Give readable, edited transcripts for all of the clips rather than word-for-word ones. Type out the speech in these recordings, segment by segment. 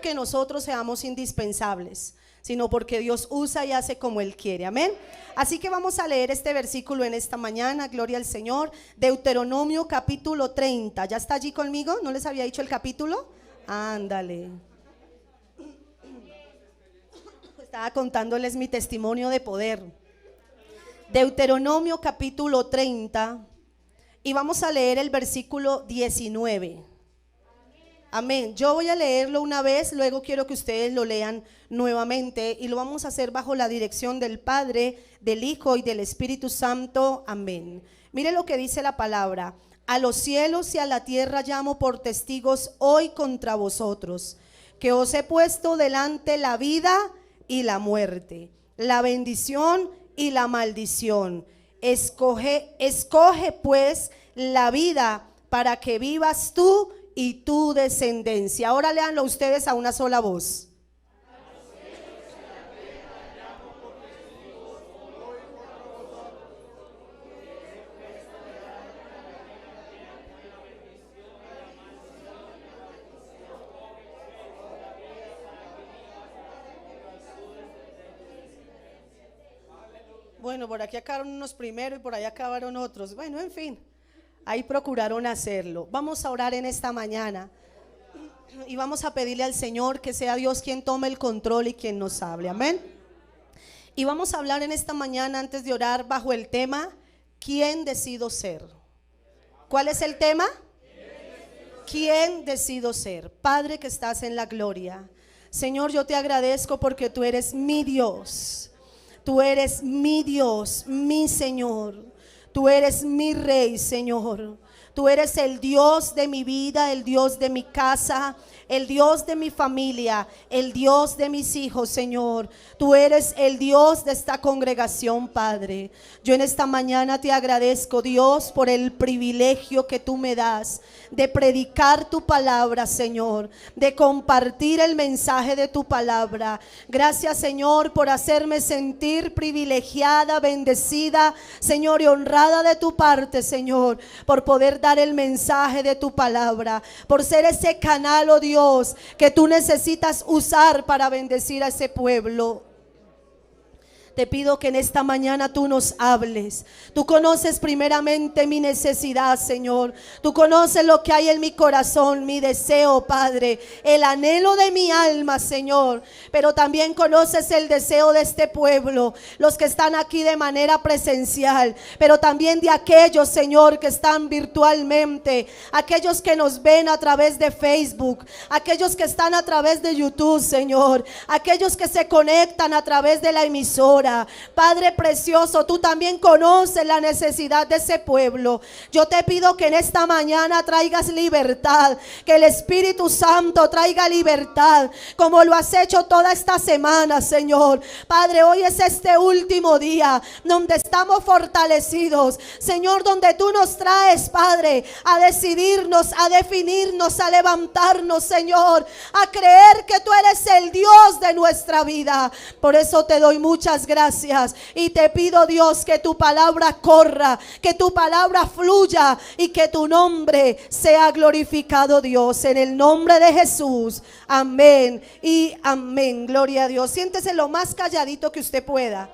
porque nosotros seamos indispensables, sino porque Dios usa y hace como Él quiere, amén. Así que vamos a leer este versículo en esta mañana, gloria al Señor. Deuteronomio capítulo 30, ¿ya está allí conmigo? ¿No les había dicho el capítulo? Ándale. Estaba contándoles mi testimonio de poder. Deuteronomio capítulo 30 y vamos a leer el versículo 19. Amén. Yo voy a leerlo una vez, luego quiero que ustedes lo lean nuevamente y lo vamos a hacer bajo la dirección del Padre, del Hijo y del Espíritu Santo. Amén. Mire lo que dice la palabra: a los cielos y a la tierra llamo por testigos hoy contra vosotros, que os he puesto delante la vida y la muerte, la bendición y la maldición. Escoge pues la vida para que vivas tú y tu descendencia. Ahora léanlo ustedes a una sola voz. Bueno, por aquí acabaron unos primero y por allá acabaron otros. Bueno, en fin, ahí procuraron hacerlo. Vamos a orar en esta mañana y vamos a pedirle al Señor que sea Dios quien tome el control y quien nos hable, amén. Y vamos a hablar en esta mañana, antes de orar, bajo el tema: ¿quién decido ser? ¿Cuál es el tema? ¿Quién decido ser? Padre que estás en la gloria, Señor, yo te agradezco porque tú eres mi Dios. Tú eres mi Dios, mi Señor. Tú eres mi Rey, Señor. Tú eres el Dios de mi vida, el Dios de mi casa, el Dios de mi familia, el Dios de mis hijos, Señor. Tú eres el Dios de esta congregación, Padre. Yo en esta mañana te agradezco, Dios, por el privilegio que tú me das de predicar tu palabra, Señor, de compartir el mensaje de tu palabra. Gracias, Señor, por hacerme sentir privilegiada, bendecida, Señor, y honrada de tu parte, Señor, por poder dar el mensaje de tu palabra, por ser ese canal, oh Dios, que tú necesitas usar para bendecir a ese pueblo. Te pido que en esta mañana tú nos hables. Tú conoces primeramente mi necesidad, Señor. Tú conoces lo que hay en mi corazón, mi deseo, Padre, el anhelo de mi alma, Señor. Pero también conoces el deseo de este pueblo, los que están aquí de manera presencial, pero también de aquellos, Señor, que están virtualmente, aquellos que nos ven a través de Facebook, aquellos que están a través de YouTube, Señor, aquellos que se conectan a través de la emisora. Padre precioso, tú también conoces la necesidad de ese pueblo. Yo te pido que en esta mañana traigas libertad, que el Espíritu Santo traiga libertad, como lo has hecho toda esta semana, Señor. Padre, hoy es este último día donde estamos fortalecidos, Señor, donde tú nos traes, Padre, a decidirnos, a definirnos, a levantarnos, Señor, a creer que tú eres el Dios de nuestra vida. Por eso te doy muchas gracias y te pido, Dios, que tu palabra corra, que tu palabra fluya y que tu nombre sea glorificado, Dios, en el nombre de Jesús. Amén y amén. Gloria a Dios. Siéntese lo más calladito que usted pueda.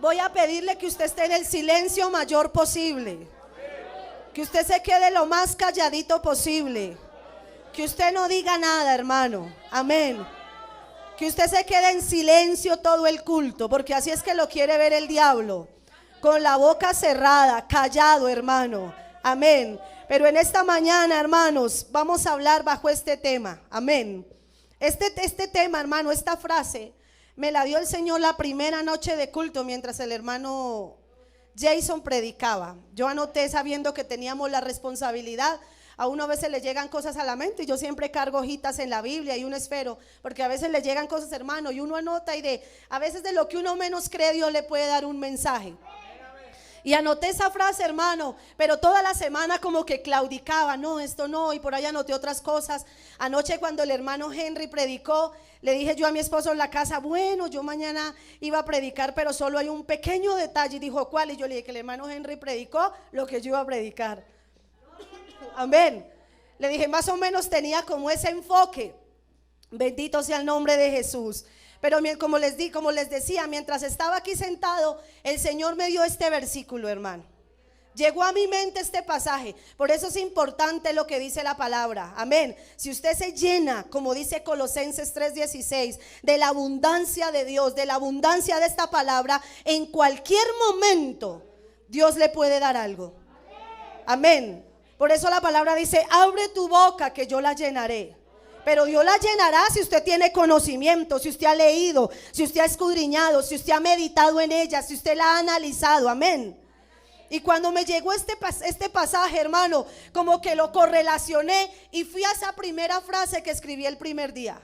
Voy a pedirle que usted esté en el silencio mayor posible, que usted se quede lo más calladito posible, que usted no diga nada, hermano. Amén. Que usted se quede en silencio todo el culto, porque así es que lo quiere ver el diablo, con la boca cerrada, callado, hermano. Amén. Pero en esta mañana, hermanos, vamos a hablar bajo este tema. Amén. Este tema, hermano, esta frase me la dio el Señor la primera noche de culto mientras el hermano Jason predicaba. Yo anoté sabiendo que teníamos la responsabilidad. A uno a veces le llegan cosas a la mente y yo siempre cargo hojitas en la Biblia y un esfero, porque a veces le llegan cosas, hermano, y uno anota, y a veces de lo que uno menos cree Dios le puede dar un mensaje. Y anoté esa frase, hermano, pero toda la semana como que claudicaba, no, esto no, y por ahí anoté otras cosas. Anoche cuando el hermano Henry predicó, le dije yo a mi esposo en la casa, bueno, yo mañana iba a predicar, pero solo hay un pequeño detalle. Y dijo, ¿cuál? Y yo le dije que el hermano Henry predicó lo que yo iba a predicar. Amén. Le dije, más o menos tenía como ese enfoque. Bendito sea el nombre de Jesús. Pero como les decía, mientras estaba aquí sentado, el Señor me dio este versículo, hermano. Llegó a mi mente este pasaje. Por eso es importante lo que dice la palabra. Amén. Si usted se llena, como dice Colosenses 3:16, de la abundancia de Dios, de la abundancia de esta palabra, en cualquier momento Dios le puede dar algo. Amén. Por eso la palabra dice, abre tu boca que yo la llenaré. Pero Dios la llenará si usted tiene conocimiento, si usted ha leído, si usted ha escudriñado, si usted ha meditado en ella, si usted la ha analizado. Amén. Y cuando me llegó este pasaje, hermano, como que lo correlacioné y fui a esa primera frase que escribí el primer día.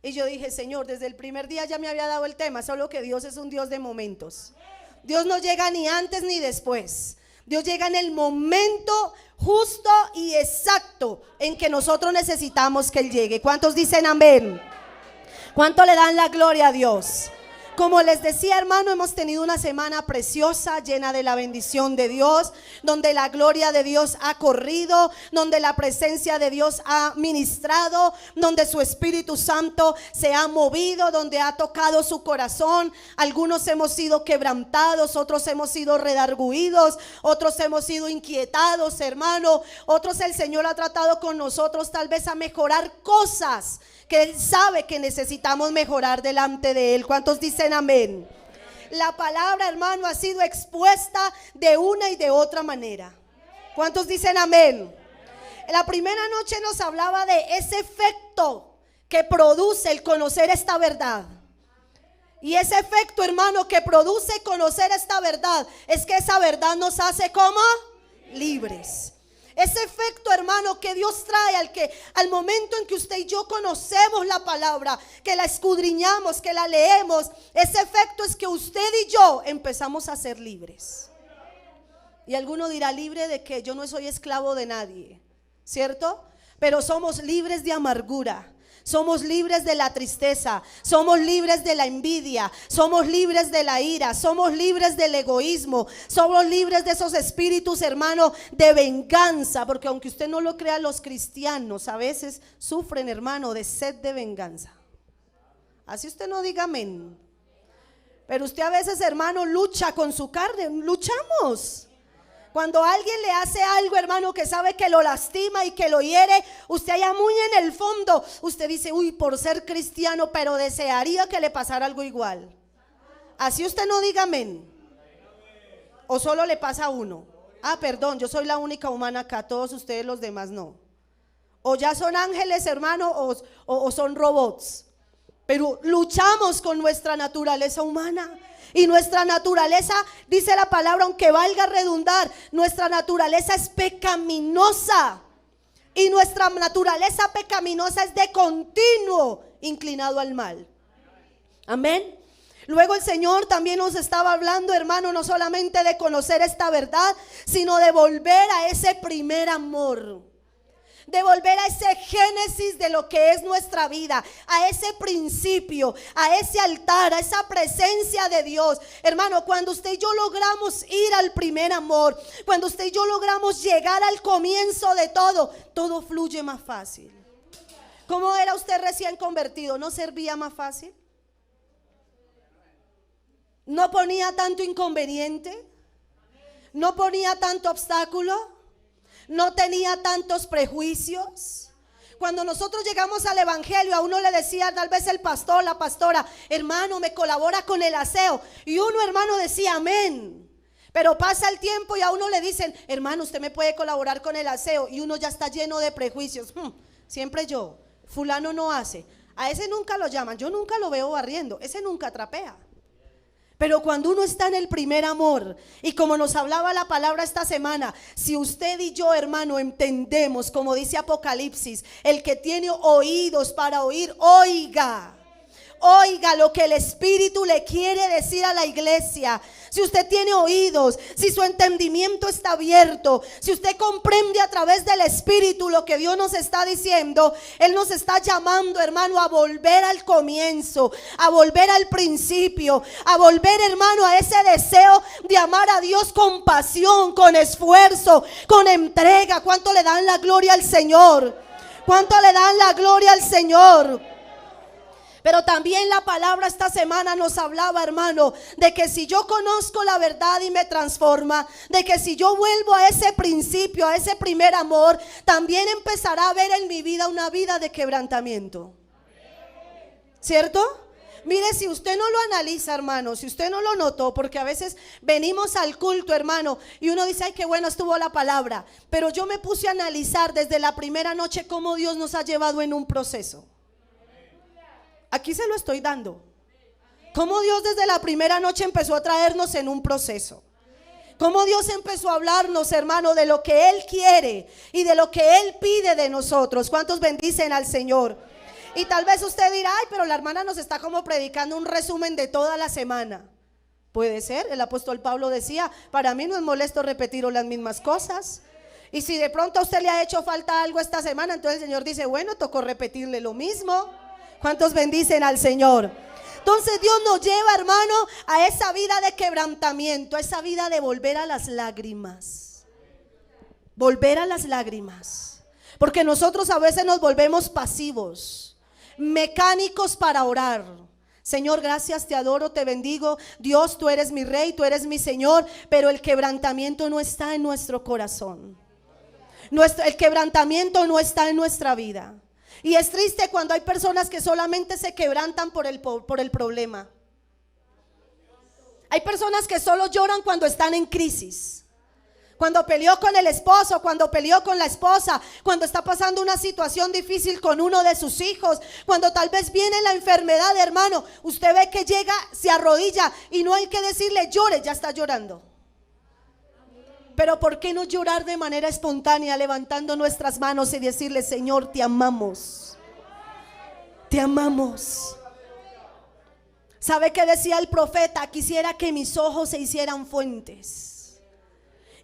Y yo dije, Señor, desde el primer día ya me había dado el tema, solo que Dios es un Dios de momentos. Dios no llega ni antes ni después. Dios llega en el momento justo y exacto en que nosotros necesitamos que Él llegue. ¿Cuántos dicen amén? ¿Cuánto le dan la gloria a Dios? Como les decía, hermano, hemos tenido una semana preciosa, llena de la bendición de Dios, donde la gloria de Dios ha corrido, donde la presencia de Dios ha ministrado, donde su Espíritu Santo se ha movido, donde ha tocado su corazón. Algunos hemos sido quebrantados, otros hemos sido redarguidos, otros hemos sido inquietados, hermano. Otros el Señor ha tratado con nosotros tal vez a mejorar cosas que Él sabe que necesitamos mejorar delante de Él. ¿Cuántos dicen amén? La palabra, hermano, ha sido expuesta de una y de otra manera. ¿Cuántos dicen amén? La primera noche nos hablaba de ese efecto que produce el conocer esta verdad. Y ese efecto, hermano, que produce conocer esta verdad es que esa verdad nos hace como libres. Ese efecto, hermano, que Dios trae al momento en que usted y yo conocemos la palabra, que la escudriñamos, que la leemos, ese efecto es que usted y yo empezamos a ser libres. Y alguno dirá, ¿libre de qué? Yo no soy esclavo de nadie, ¿cierto? Pero somos libres de amargura. Somos libres de la tristeza, somos libres de la envidia, somos libres de la ira, somos libres del egoísmo, somos libres de esos espíritus, hermano, de venganza. Porque aunque usted no lo crea, los cristianos a veces sufren, hermano, de sed de venganza. Así usted no diga amén. Pero usted a veces, hermano, lucha con su carne, luchamos. Cuando alguien le hace algo, hermano, que sabe que lo lastima y que lo hiere, usted allá muy en el fondo, usted dice, uy, por ser cristiano, pero desearía que le pasara algo igual. Así usted no diga amén. O solo le pasa a uno. Ah, perdón, yo soy la única humana acá, todos ustedes los demás no. O ya son ángeles, hermano, o son robots. Pero luchamos con nuestra naturaleza humana. Y nuestra naturaleza, dice la palabra, aunque valga redundar, nuestra naturaleza es pecaminosa. Y nuestra naturaleza pecaminosa es de continuo inclinado al mal. Amén. Luego el Señor también nos estaba hablando, hermano, no solamente de conocer esta verdad, sino de volver a ese primer amor. De volver a ese génesis de lo que es nuestra vida, a ese principio, a ese altar, a esa presencia de Dios. Hermano, cuando usted y yo logramos ir al primer amor, cuando usted y yo logramos llegar al comienzo de todo, todo fluye más fácil. ¿Cómo era usted recién convertido? ¿No servía más fácil? ¿No ponía tanto inconveniente? ¿No ponía tanto obstáculo? ¿No tenía tantos prejuicios? Cuando nosotros llegamos al evangelio, a uno le decía tal vez el pastor, la pastora, hermano, me colabora con el aseo. Y uno, hermano, decía amén. Pero pasa el tiempo y a uno le dicen, hermano, usted me puede colaborar con el aseo. Y uno ya está lleno de prejuicios. Siempre yo, fulano no hace. A ese nunca lo llaman, yo nunca lo veo barriendo, ese nunca trapea. Pero cuando uno está en el primer amor, y como nos hablaba la palabra esta semana, si usted y yo, hermano, entendemos, como dice Apocalipsis, el que tiene oídos para oír, oiga. Oiga lo que el Espíritu le quiere decir a la iglesia. Si usted tiene oídos, si su entendimiento está abierto, si usted comprende a través del Espíritu lo que Dios nos está diciendo, Él nos está llamando, hermano, a volver al comienzo, a volver al principio, a volver, hermano, a ese deseo de amar a Dios con pasión, con esfuerzo, con entrega. ¿Cuánto le dan la gloria al Señor? ¿Cuánto le dan la gloria al Señor? Pero también la palabra esta semana nos hablaba, hermano, de que si yo conozco la verdad y me transforma, de que si yo vuelvo a ese principio, a ese primer amor, también empezará a ver en mi vida una vida de quebrantamiento. ¿Cierto? Mire, si usted no lo analiza, hermano, si usted no lo notó, porque a veces venimos al culto, hermano, y uno dice, ay, qué bueno estuvo la palabra. Pero yo me puse a analizar desde la primera noche cómo Dios nos ha llevado en un proceso. Aquí se lo estoy dando. Cómo Dios desde la primera noche empezó a traernos en un proceso. Cómo Dios empezó a hablarnos, hermano, de lo que Él quiere y de lo que Él pide de nosotros. ¿Cuántos bendicen al Señor? Y tal vez usted dirá, ay, pero la hermana nos está como predicando un resumen de toda la semana. Puede ser, el apóstol Pablo decía, para mí no es molesto repetir las mismas cosas. Y si de pronto a usted le ha hecho falta algo esta semana, entonces el Señor dice, bueno, tocó repetirle lo mismo. ¿Cuántos bendicen al Señor? Entonces Dios nos lleva, hermano, a esa vida de quebrantamiento, a esa vida de volver a las lágrimas. Volver a las lágrimas. Porque nosotros a veces nos volvemos pasivos, mecánicos para orar. Señor, gracias, te adoro, te bendigo. Dios, tú eres mi rey, tú eres mi Señor. Pero el quebrantamiento no está en nuestro corazón. El quebrantamiento no está en nuestra vida. Y es triste cuando hay personas que solamente se quebrantan por el problema. Hay personas que solo lloran cuando están en crisis. Cuando peleó con el esposo, cuando peleó con la esposa, cuando está pasando una situación difícil con uno de sus hijos, cuando tal vez viene la enfermedad, hermano, usted ve que llega, se arrodilla y no hay que decirle llore, ya está llorando. Pero ¿por qué no llorar de manera espontánea, levantando nuestras manos y decirle, Señor, te amamos? Te amamos. ¿Sabe qué decía el profeta? Quisiera que mis ojos se hicieran fuentes.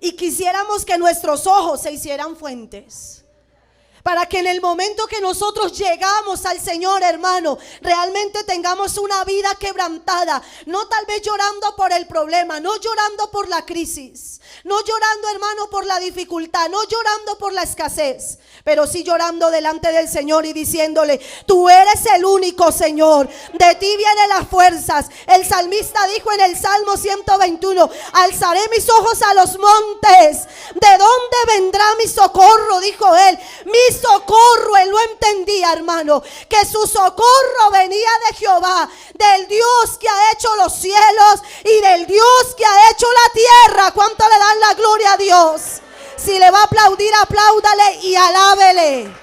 Y quisiéramos que nuestros ojos se hicieran fuentes. Para que en el momento que nosotros llegamos al Señor, hermano, realmente tengamos una vida quebrantada. No tal vez llorando por el problema, no llorando por la crisis, no llorando, hermano, por la dificultad, no llorando por la escasez, pero sí llorando delante del Señor y diciéndole, tú eres el único, Señor, de ti vienen las fuerzas. El salmista dijo en el Salmo 121, alzaré mis ojos a los montes, ¿de dónde vendrá mi socorro? Dijo él, mi socorro, él lo entendía, hermano, que su socorro venía de Jehová, del Dios que ha hecho los cielos y del Dios que ha hecho la tierra. ¿Cuánto le dan la gloria a Dios? Si le va a aplaudir, apláudale y alábele.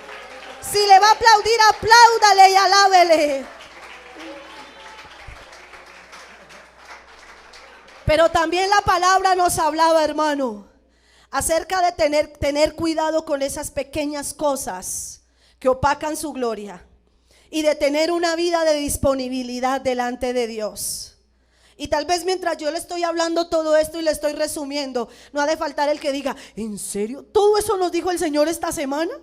Si le va a aplaudir, apláudale y alábele. Pero también la palabra nos hablaba, hermano, acerca de tener cuidado con esas pequeñas cosas que opacan su gloria y de tener una vida de disponibilidad delante de Dios. Y tal vez mientras yo le estoy hablando todo esto y le estoy resumiendo, no ha de faltar el que diga, ¿en serio? ¿Todo eso nos dijo el Señor esta semana?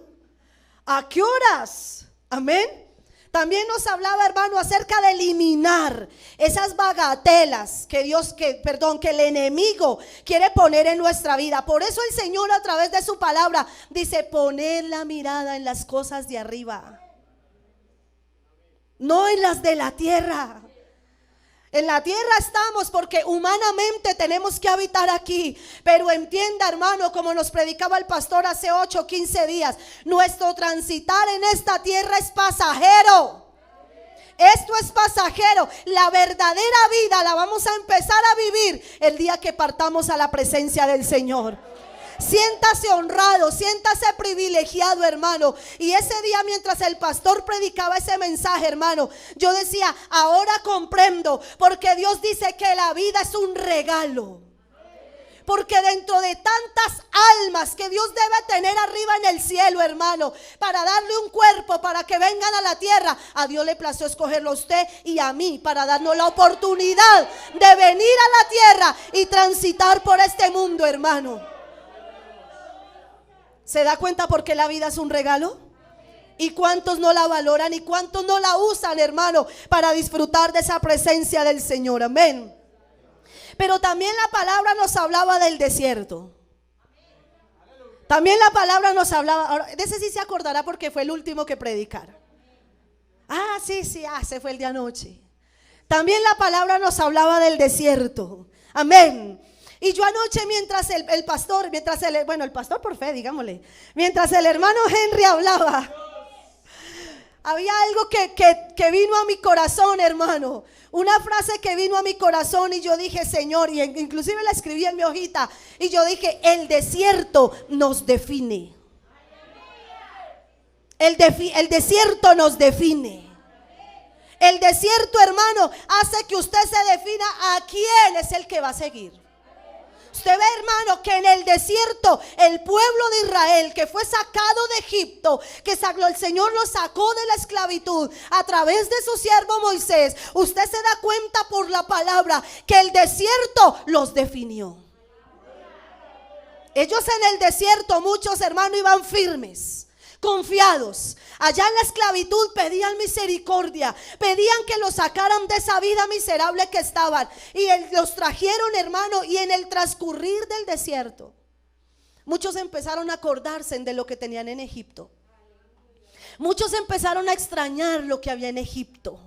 ¿A qué horas? Amén. También nos hablaba, hermano, acerca de eliminar esas bagatelas que el enemigo quiere poner en nuestra vida. Por eso el Señor a través de su palabra dice, poner la mirada en las cosas de arriba, no en las de la tierra. En la tierra estamos porque humanamente tenemos que habitar aquí. Pero entienda, hermano, como nos predicaba el pastor hace 8 o 15 días, nuestro transitar en esta tierra es pasajero. Esto es pasajero. La verdadera vida la vamos a empezar a vivir el día que partamos a la presencia del Señor. Siéntase honrado, siéntase privilegiado, hermano. Y ese día mientras el pastor predicaba ese mensaje, hermano, yo decía, ahora comprendo, porque Dios dice que la vida es un regalo. Porque dentro de tantas almas que Dios debe tener arriba en el cielo, hermano, para darle un cuerpo, para que vengan a la tierra. A Dios le plació escogerlo a usted y a mí para darnos la oportunidad de venir a la tierra y transitar por este mundo, hermano. ¿Se da cuenta por qué la vida es un regalo? ¿Y cuántos no la valoran y cuántos no la usan, hermano, para disfrutar de esa presencia del Señor? Amén. Pero también la palabra nos hablaba del desierto. También la palabra nos hablaba, ahora, de ese sí se acordará porque fue el último que predicara. Sí, se fue el de anoche. También la palabra nos hablaba del desierto. Amén. Y yo anoche mientras el pastor, el pastor por fe, digámosle, mientras el hermano Henry hablaba, había algo que vino a mi corazón, hermano. Una frase que vino a mi corazón y yo dije, Señor, y inclusive la escribí en mi hojita, y yo dije, el desierto nos define. El desierto nos define. El desierto, hermano, hace que usted se defina a quién es el que va a seguir. Usted ve, hermano, que en el desierto el pueblo de Israel que fue sacado de Egipto, que el Señor lo sacó de la esclavitud a través de su siervo Moisés, usted se da cuenta por la palabra que el desierto los definió. Ellos en el desierto, muchos, hermanos, iban firmes, confiados. Allá en la esclavitud pedían misericordia, pedían que los sacaran de esa vida miserable que estaban, y los trajeron, hermano. Y en el transcurrir del desierto, muchos empezaron a acordarse de lo que tenían en Egipto. Muchos empezaron a extrañar lo que había en Egipto.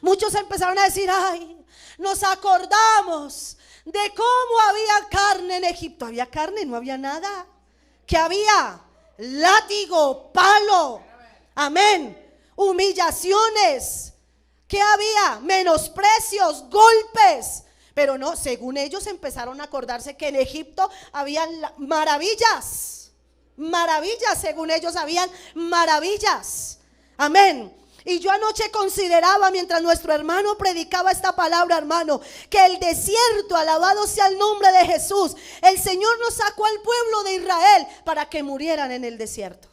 Muchos empezaron a decir, ay, nos acordamos de cómo había carne en Egipto. Había carne, no había nada. ¿Qué había? Látigo, palo, amén, humillaciones. ¿Qué había? Menosprecios, golpes. Pero no, según ellos empezaron a acordarse que en Egipto habían maravillas. Maravillas, según ellos habían maravillas. Amén. Y yo anoche consideraba, mientras nuestro hermano predicaba esta palabra, hermano, que el desierto, alabado sea el nombre de Jesús, el Señor nos sacó al pueblo de Israel para que murieran en el desierto.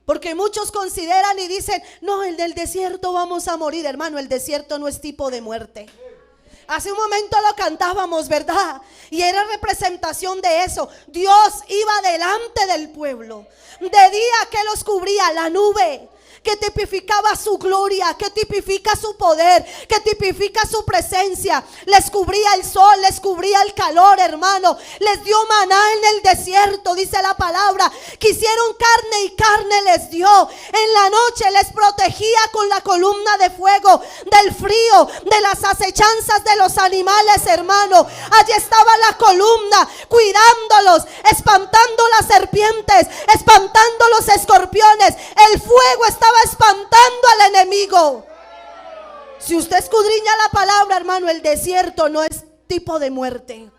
Porque muchos consideran y dicen, no, en el desierto vamos a morir. Hermano, el desierto no es tipo de muerte. Hace un momento lo cantábamos, ¿verdad? Y era representación de eso. Dios iba delante del pueblo. De día, que los cubría la nube, que tipificaba su gloria, que tipifica su poder, que tipifica su presencia. Les cubría el sol, les cubría el calor, hermano. Les dio maná en el desierto, dice la palabra. Quisieron carne y carne les dio. En la noche les protegía con la columna de fuego del frío, de las acechanzas de los animales, hermano. Allí estaba la columna cuidándolos, espantando las serpientes, espantando los escorpiones. El fuego estaba espantando al enemigo. Si usted escudriña la palabra, hermano, el desierto no es tipo de muerte.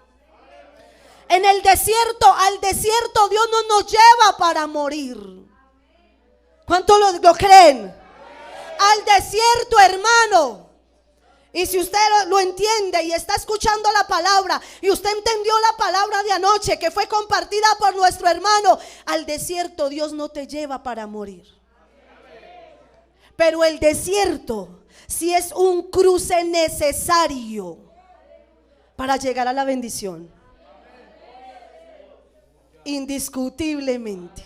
En el desierto, al desierto Dios no nos lleva para morir. ¿Cuántos lo creen? Al desierto, hermano. Y si usted lo entiende y está escuchando la palabra, y usted entendió la palabra de anoche que fue compartida por nuestro hermano, al desierto Dios no te lleva para morir. Pero el desierto sí es un cruce necesario para llegar a la bendición. Indiscutiblemente.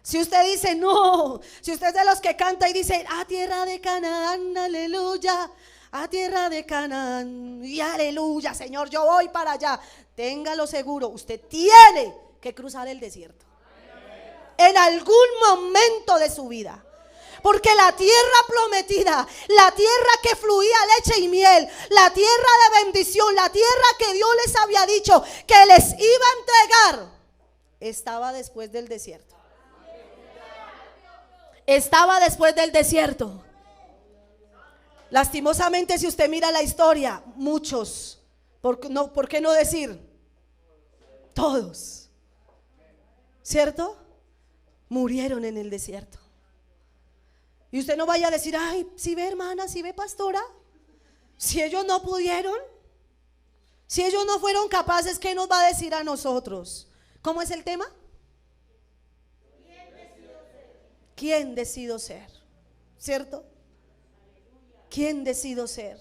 Si usted dice no, si usted es de los que canta y dice, a tierra de Canaán, aleluya, a tierra de Canaán, y aleluya, Señor, yo voy para allá, téngalo seguro, usted tiene que cruzar el desierto en algún momento de su vida. Porque la tierra prometida, la tierra que fluía leche y miel, la tierra de bendición, la tierra que Dios les había dicho que les iba a entregar, estaba después del desierto. Estaba después del desierto. Lastimosamente, si usted mira la historia, muchos, ¿por qué no decir todos? ¿Cierto? Murieron en el desierto. Y usted no vaya a decir, ay, si ve hermana, si ve pastora, si ellos no pudieron. Si ellos no fueron capaces, ¿qué nos va a decir a nosotros? ¿Cómo es el tema? ¿Quién decido ser? ¿Cierto? ¿Quién decido ser?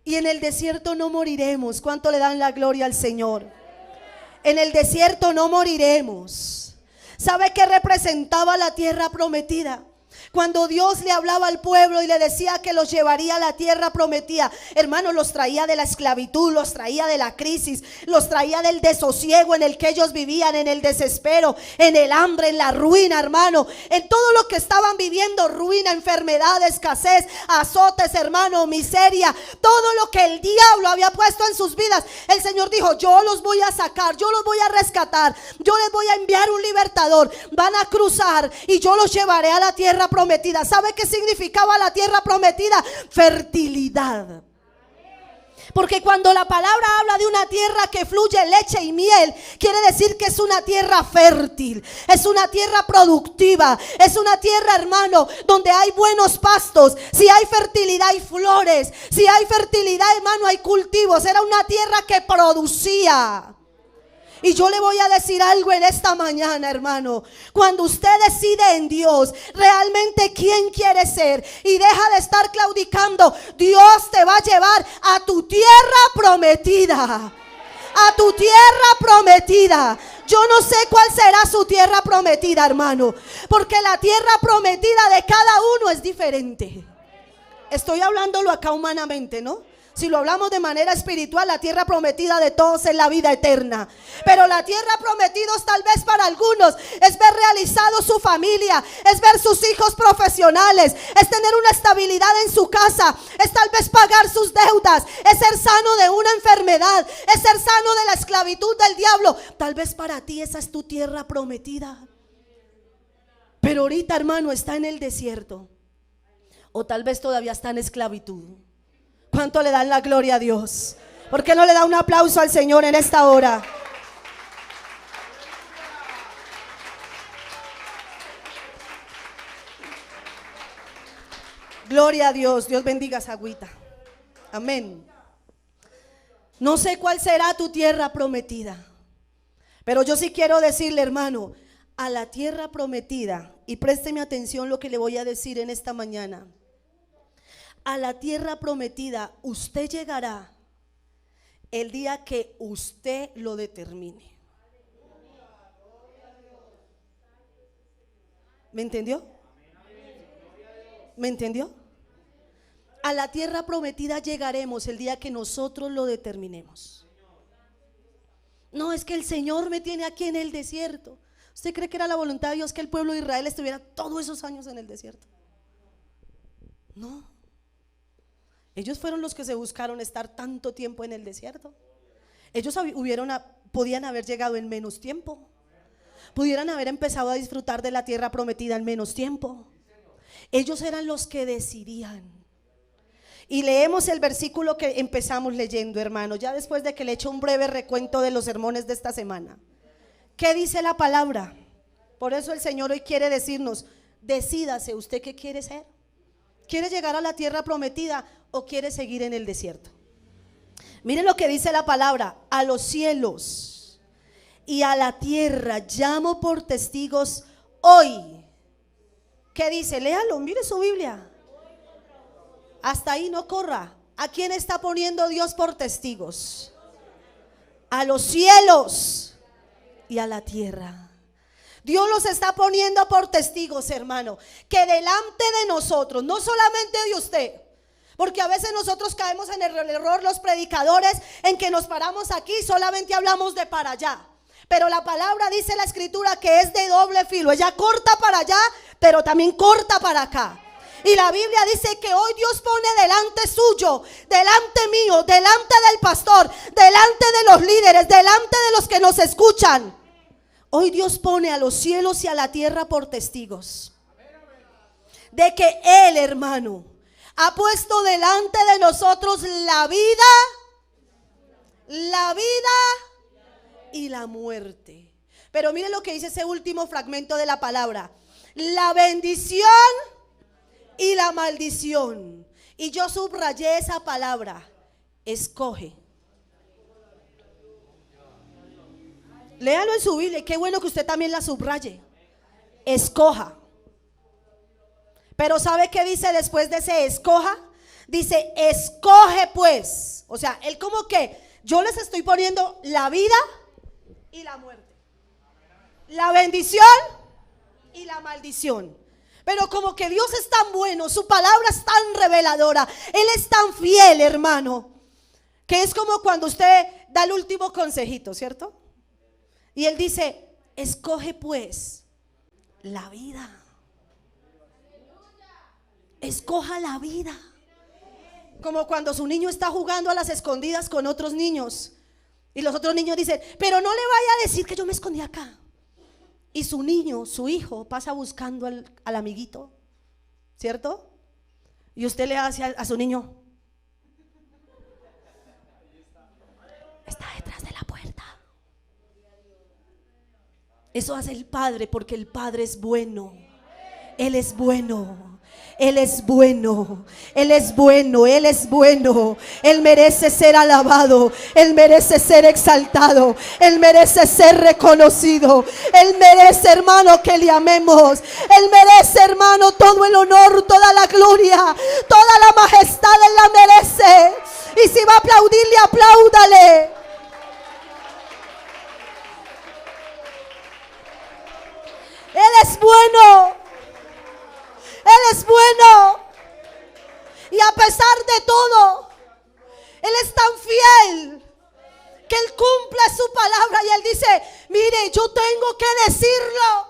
Y en el desierto no moriremos. ¿Cuánto le dan la gloria al Señor? En el desierto no moriremos. ¿Sabe qué representaba la tierra prometida? Cuando Dios le hablaba al pueblo y le decía que los llevaría a la tierra prometida, hermanos, los traía de la esclavitud, los traía de la crisis, los traía del desosiego en el que ellos vivían, en el desespero, en el hambre, en la ruina, hermano, en todo lo que estaban viviendo, ruina, enfermedad, escasez, azotes, hermano, miseria, todo lo que el diablo había puesto en sus vidas. El Señor dijo: yo los voy a sacar, yo los voy a rescatar, yo les voy a enviar un libertador, van a cruzar y yo los llevaré a la tierra prometida. ¿Sabe qué significaba la tierra prometida? Fertilidad. Porque cuando la palabra habla de una tierra que fluye leche y miel, quiere decir que es una tierra fértil, es una tierra productiva, es una tierra, hermano, donde hay buenos pastos. Si hay fertilidad hay flores, si hay fertilidad, hermano, hay cultivos. Era una tierra que producía. Y yo le voy a decir algo en esta mañana, hermano. Cuando usted decide en Dios realmente quién quiere ser y deja de estar claudicando, Dios te va a llevar a tu tierra prometida. A tu tierra prometida. Yo no sé cuál será su tierra prometida, hermano, porque la tierra prometida de cada uno es diferente. Estoy hablándolo acá humanamente, ¿no? Si lo hablamos de manera espiritual, la tierra prometida de todos es la vida eterna. Pero la tierra prometida tal vez para algunos es ver realizado su familia, es ver sus hijos profesionales, es tener una estabilidad en su casa, es tal vez pagar sus deudas, es ser sano de una enfermedad, es ser sano de la esclavitud del diablo. Tal vez para ti esa es tu tierra prometida. Pero ahorita, hermano, está en el desierto. O tal vez todavía está en esclavitud. ¿Cuánto le dan la gloria a Dios? ¿Por qué no le da un aplauso al Señor en esta hora? Gloria a Dios. Dios bendiga esa agüita. Amén. No sé cuál será tu tierra prometida, pero yo sí quiero decirle, hermano, a la tierra prometida, y présteme atención lo que le voy a decir en esta mañana. A la tierra prometida usted llegará el día que usted lo determine. ¿Me entendió? ¿Me entendió? A la tierra prometida llegaremos el día que nosotros lo determinemos. No, es que el Señor me tiene aquí en el desierto. ¿Usted cree que era la voluntad de Dios que el pueblo de Israel estuviera todos esos años en el desierto? No. Ellos fueron los que se buscaron estar tanto tiempo en el desierto. Ellos podían haber llegado en menos tiempo. Pudieran haber empezado a disfrutar de la tierra prometida en menos tiempo. Ellos eran los que decidían. Y leemos el versículo que empezamos leyendo, hermano, ya después de que le he hecho un breve recuento de los sermones de esta semana. ¿Qué dice la palabra? Por eso el Señor hoy quiere decirnos: decídase, ¿usted qué quiere ser? ¿Quiere llegar a la tierra prometida o quiere seguir en el desierto? Miren lo que dice la palabra: a los cielos y a la tierra llamo por testigos hoy. ¿Qué dice? Léalo, mire su Biblia. Hasta ahí no corra. ¿A quién está poniendo Dios por testigos? A los cielos y a la tierra. Dios los está poniendo por testigos, hermano, que delante de nosotros, no solamente de usted, porque a veces nosotros caemos en el error, los predicadores, en que nos paramos aquí y solamente hablamos de para allá. Pero la palabra dice, la escritura, que es de doble filo. Ella corta para allá, pero también corta para acá. Y la Biblia dice que hoy Dios pone delante suyo, delante mío, delante del pastor, delante de los líderes, delante de los que nos escuchan. Hoy Dios pone a los cielos y a la tierra por testigos de que Él, hermano, ha puesto delante de nosotros la vida y la muerte. Pero miren lo que dice ese último fragmento de la palabra: la bendición y la maldición. Y yo subrayé esa palabra: escoge. Léalo en su Biblia. Qué bueno que usted también la subraye. Escoja. Pero ¿sabe qué dice después de ese escoja? Dice, escoge pues. O sea, él como que yo les estoy poniendo la vida y la muerte, la bendición y la maldición. Pero como que Dios es tan bueno, su palabra es tan reveladora, Él es tan fiel, hermano, que es como cuando usted da el último consejito, ¿cierto? Y Él dice, escoge pues la vida. Escoja la vida. Como cuando su niño está jugando a las escondidas con otros niños y los otros niños dicen, pero no le vaya a decir que yo me escondí acá. Y su niño, su hijo, pasa buscando al amiguito, ¿cierto? Y usted le hace a su niño, está detrás de la puerta. Eso hace el Padre, porque el Padre es bueno. Él es bueno. Él es bueno, Él es bueno, Él es bueno. Él merece ser alabado, Él merece ser exaltado, Él merece ser reconocido. Él merece, hermano, que le amemos. Él merece, hermano, todo el honor, toda la gloria, toda la majestad. Él la merece. Y si va a aplaudirle, apláudale. Él es bueno. Él es bueno. Y a pesar de todo, Él es tan fiel que Él cumple su palabra. Y Él dice, mire, yo tengo que decirlo,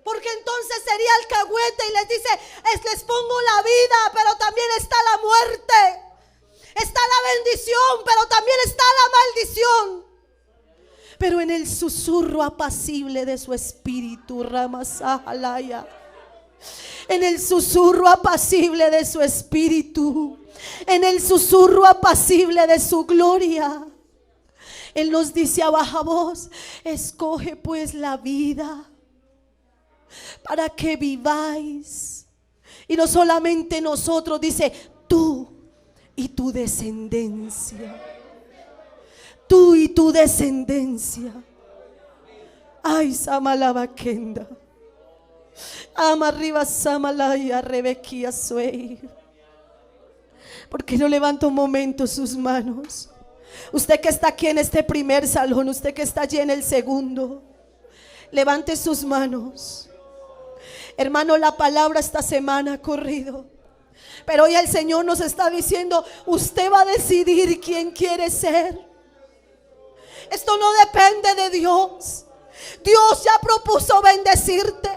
porque entonces sería alcahuete. Y les dice, les pongo la vida, pero también está la muerte. Está la bendición, pero también está la maldición. Pero en el susurro apacible de su espíritu, Ramasahalaya, en el susurro apacible de su espíritu, en el susurro apacible de su gloria, Él nos dice a baja voz, escoge pues la vida para que viváis. Y no solamente nosotros, dice, tú y tu descendencia. Tú y tu descendencia. Ay, Samalabakenda. Ama arriba Samalaya Rebequia Suey. ¿Por qué no levanta un momento sus manos? Usted que está aquí en este primer salón, usted que está allí en el segundo, levante sus manos. Hermano, la palabra esta semana ha corrido, pero hoy el Señor nos está diciendo, usted va a decidir quién quiere ser. Esto no depende de Dios. Dios ya propuso bendecirte.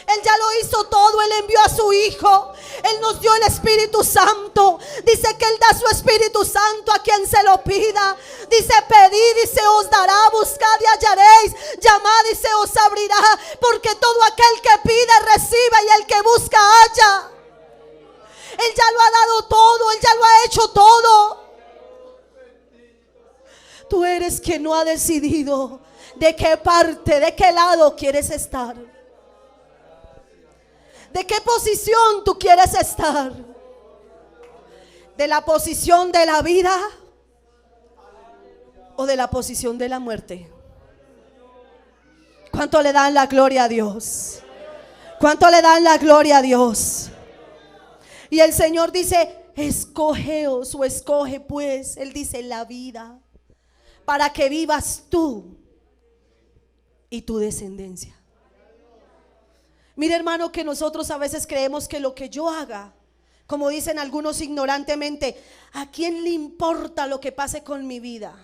Él ya lo hizo todo. Él envió a su Hijo. Él nos dio el Espíritu Santo. Dice que Él da su Espíritu Santo a quien se lo pida. Dice, pedid y se os dará, buscad y hallaréis, llamad y se os abrirá. Porque todo aquel que pide recibe, y el que busca halla. Él ya lo ha dado todo. Él ya lo ha hecho todo. Tú eres quien no ha decidido de qué parte, de qué lado quieres estar. ¿De qué posición tú quieres estar? ¿De la posición de la vida o de la posición de la muerte? ¿Cuánto le dan la gloria a Dios? ¿Cuánto le dan la gloria a Dios? Y el Señor dice, escogeos o escoge pues, Él dice la vida, para que vivas tú y tu descendencia. Mire, hermano, que nosotros a veces creemos que lo que yo haga, como dicen algunos ignorantemente, ¿a quién le importa lo que pase con mi vida?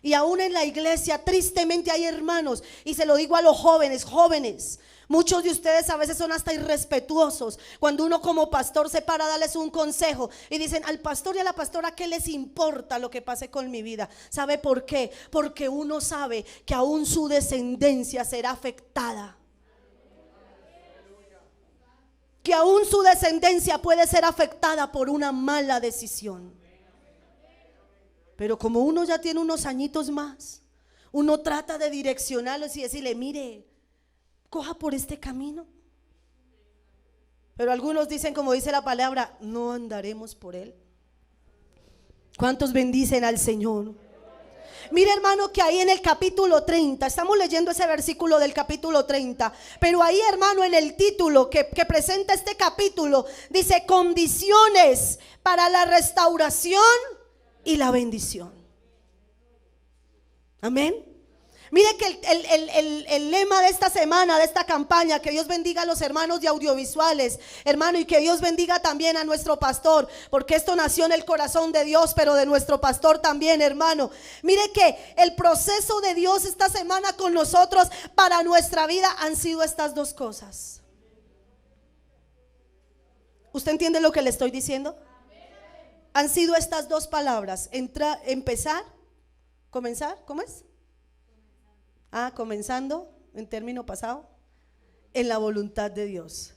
Y aún en la iglesia tristemente hay hermanos, y se lo digo a los jóvenes, muchos de ustedes a veces son hasta irrespetuosos cuando uno como pastor se para a darles un consejo y dicen, al pastor y a la pastora, ¿qué les importa lo que pase con mi vida? ¿Sabe por qué? Porque uno sabe que aún su descendencia será afectada, que aún su descendencia puede ser afectada por una mala decisión. Pero como uno ya tiene unos añitos más, uno trata de direccionarlos y decirle, mire, coja por este camino. Pero algunos dicen, como dice la palabra, no andaremos por él. ¿Cuántos bendicen al Señor? Mire, hermano, que ahí en el capítulo 30, estamos leyendo ese versículo del capítulo 30, pero ahí, hermano, en el título que presenta este capítulo, dice condiciones para la restauración y la bendición. Amén. Mire que el lema de esta semana, de esta campaña, que Dios bendiga a los hermanos de audiovisuales, hermano, y que Dios bendiga también a nuestro pastor, porque esto nació en el corazón de Dios, pero de nuestro pastor también, hermano. Mire que el proceso de Dios esta semana con nosotros para nuestra vida han sido estas dos cosas. ¿Usted entiende lo que le estoy diciendo? Han sido estas dos palabras: empezar, comenzar, ¿cómo es? Comenzando en término pasado, en la voluntad de Dios,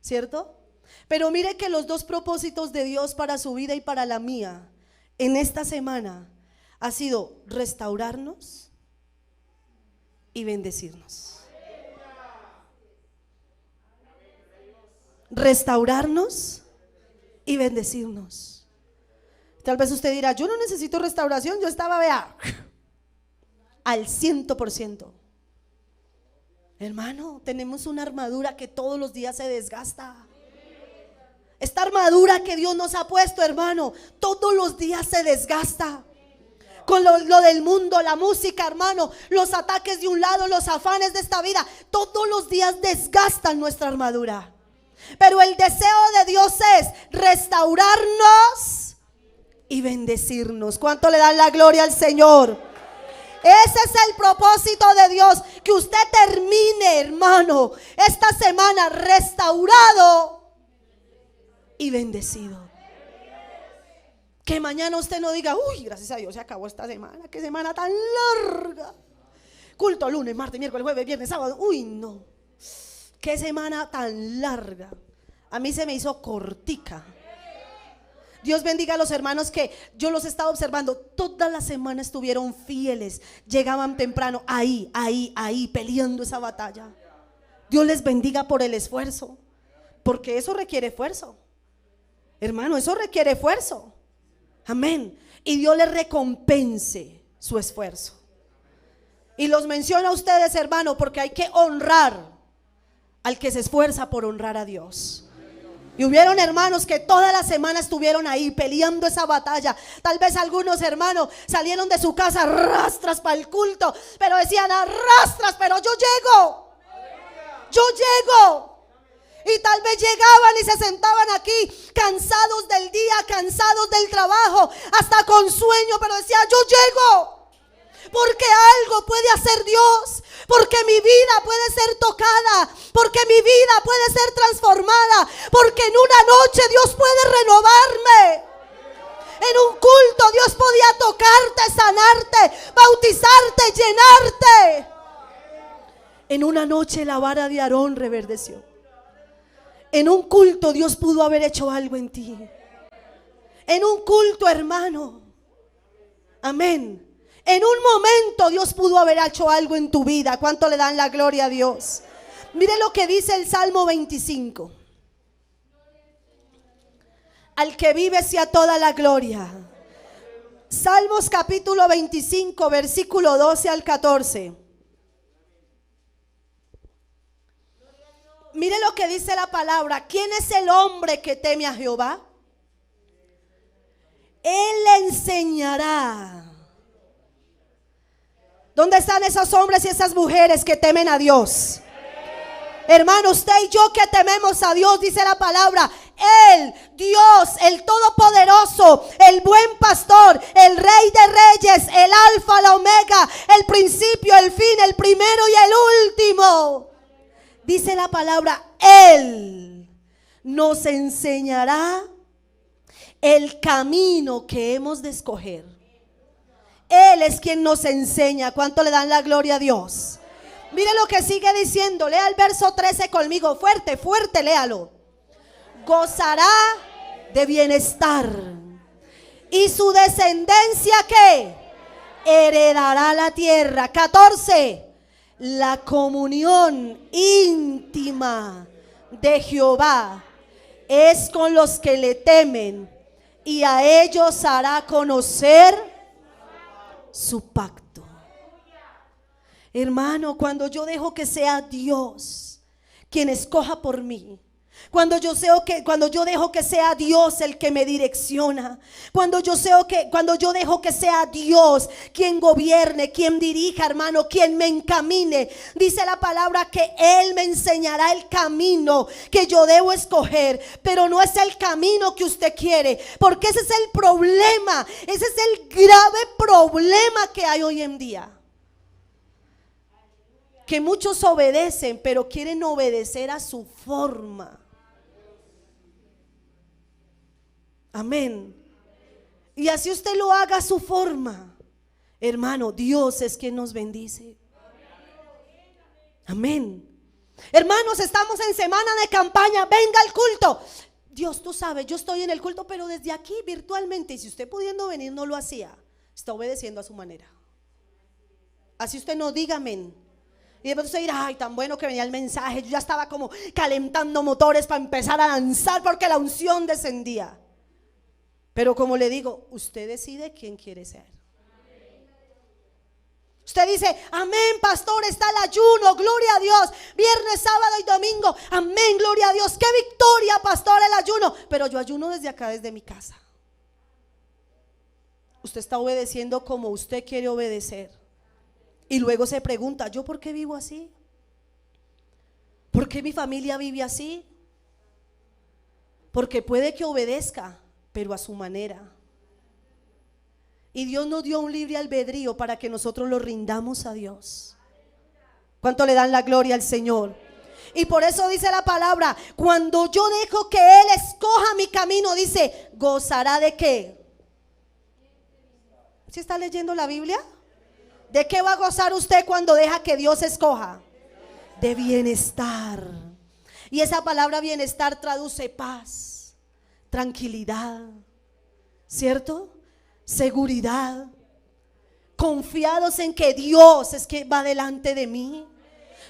¿cierto? Pero mire que los dos propósitos de Dios para su vida y para la mía en esta semana ha sido restaurarnos y bendecirnos. Restaurarnos y bendecirnos. Tal vez usted dirá: yo no necesito restauración, yo estaba, vea, al 100%. Hermano, tenemos una armadura que todos los días se desgasta. Esta armadura que Dios nos ha puesto, hermano, todos los días se desgasta. Con lo del mundo, la música, hermano, los ataques de un lado, los afanes de esta vida, todos los días desgastan nuestra armadura. Pero el deseo de Dios es restaurarnos y bendecirnos. ¿Cuánto le dan la gloria al Señor? Ese es el propósito de Dios, que usted termine, hermano, esta semana restaurado y bendecido. Que mañana usted no diga: uy, gracias a Dios se acabó esta semana, qué semana tan larga. Culto lunes, martes, miércoles, jueves, viernes, sábado. Uy, no, qué semana tan larga. A mí se me hizo cortica. Dios bendiga a los hermanos que yo los he estado observando. Toda la semana estuvieron fieles. Llegaban temprano, ahí, peleando esa batalla. Dios les bendiga por el esfuerzo, porque eso requiere esfuerzo. Hermano, eso requiere esfuerzo. Amén. Y Dios les recompense su esfuerzo. Y los menciono a ustedes, hermano, porque hay que honrar al que se esfuerza por honrar a Dios. Y hubieron hermanos que toda la semana estuvieron ahí peleando esa batalla. Tal vez algunos hermanos salieron de su casa arrastras para el culto, pero decían: arrastras, pero yo llego. Y tal vez llegaban y se sentaban aquí cansados del día, cansados del trabajo, hasta con sueño, pero decía: yo llego. Porque algo puede hacer Dios, porque mi vida puede ser tocada, porque mi vida puede ser transformada, porque en una noche Dios puede renovarme. En un culto Dios podía tocarte, sanarte, bautizarte, llenarte. En una noche la vara de Aarón reverdeció. En un culto Dios pudo haber hecho algo en ti. En un culto, hermano. Amén. En un momento Dios pudo haber hecho algo en tu vida. ¿Cuánto le dan la gloria a Dios? Mire lo que dice el Salmo 25. Al que vive sea toda la gloria. Salmos capítulo 25, versículo 12 al 14. Mire lo que dice la palabra. ¿Quién es el hombre que teme a Jehová? Él le enseñará. ¿Dónde están esos hombres y esas mujeres que temen a Dios? Hermano, usted y yo que tememos a Dios, dice la palabra: Él, Dios, el Todopoderoso, el buen pastor, el Rey de Reyes, el Alfa, la Omega, el principio, el fin, el primero y el último. Dice la palabra: Él nos enseñará el camino que hemos de escoger. Él es quien nos enseña. ¿Cuánto le dan la gloria a Dios? Mire lo que sigue diciendo. Lea el verso 13 conmigo. Fuerte, fuerte, léalo. Gozará de bienestar, y su descendencia, ¿qué? Heredará la tierra. 14. La comunión íntima de Jehová es con los que le temen, y a ellos hará conocer su pacto. Hermano, cuando yo dejo que sea Dios quien escoja por mí, cuando yo dejo que sea Dios el que me direcciona, cuando yo dejo que sea Dios quien gobierne, quien dirija, hermano, quien me encamine, dice la palabra que Él me enseñará el camino que yo debo escoger, pero no es el camino que usted quiere, porque ese es el problema, ese es el grave problema que hay hoy en día. Que muchos obedecen, pero quieren obedecer a su forma. Amén. Y así usted lo haga a su forma, hermano, Dios es quien nos bendice. Amén. Hermanos, estamos en semana de campaña. Venga al culto. Dios, tú sabes, yo estoy en el culto, pero desde aquí virtualmente. Y si usted pudiendo venir no lo hacía, está obedeciendo a su manera. Así usted no diga amén. Y después usted dirá, ay, tan bueno que venía el mensaje. Yo ya estaba como calentando motores para empezar a lanzar porque la unción descendía. Pero como le digo, usted decide quién quiere ser. Usted dice, amén, pastor, está el ayuno, gloria a Dios. Viernes, sábado y domingo, amén, gloria a Dios. Qué victoria, pastor, el ayuno. Pero yo ayuno desde acá, desde mi casa. Usted está obedeciendo como usted quiere obedecer. Y luego se pregunta, ¿yo por qué vivo así? ¿Por qué mi familia vive así? Porque puede que obedezca, pero a su manera. Y Dios nos dio un libre albedrío para que nosotros lo rindamos a Dios. ¿Cuánto le dan la gloria al Señor? Y por eso dice la palabra, cuando yo dejo que Él escoja mi camino, dice, ¿gozará de qué? ¿Sí está leyendo la Biblia? ¿De qué va a gozar usted cuando deja que Dios escoja? De bienestar. Y esa palabra bienestar traduce paz, tranquilidad, ¿cierto? Seguridad. Confiados en que Dios es que va delante de mí.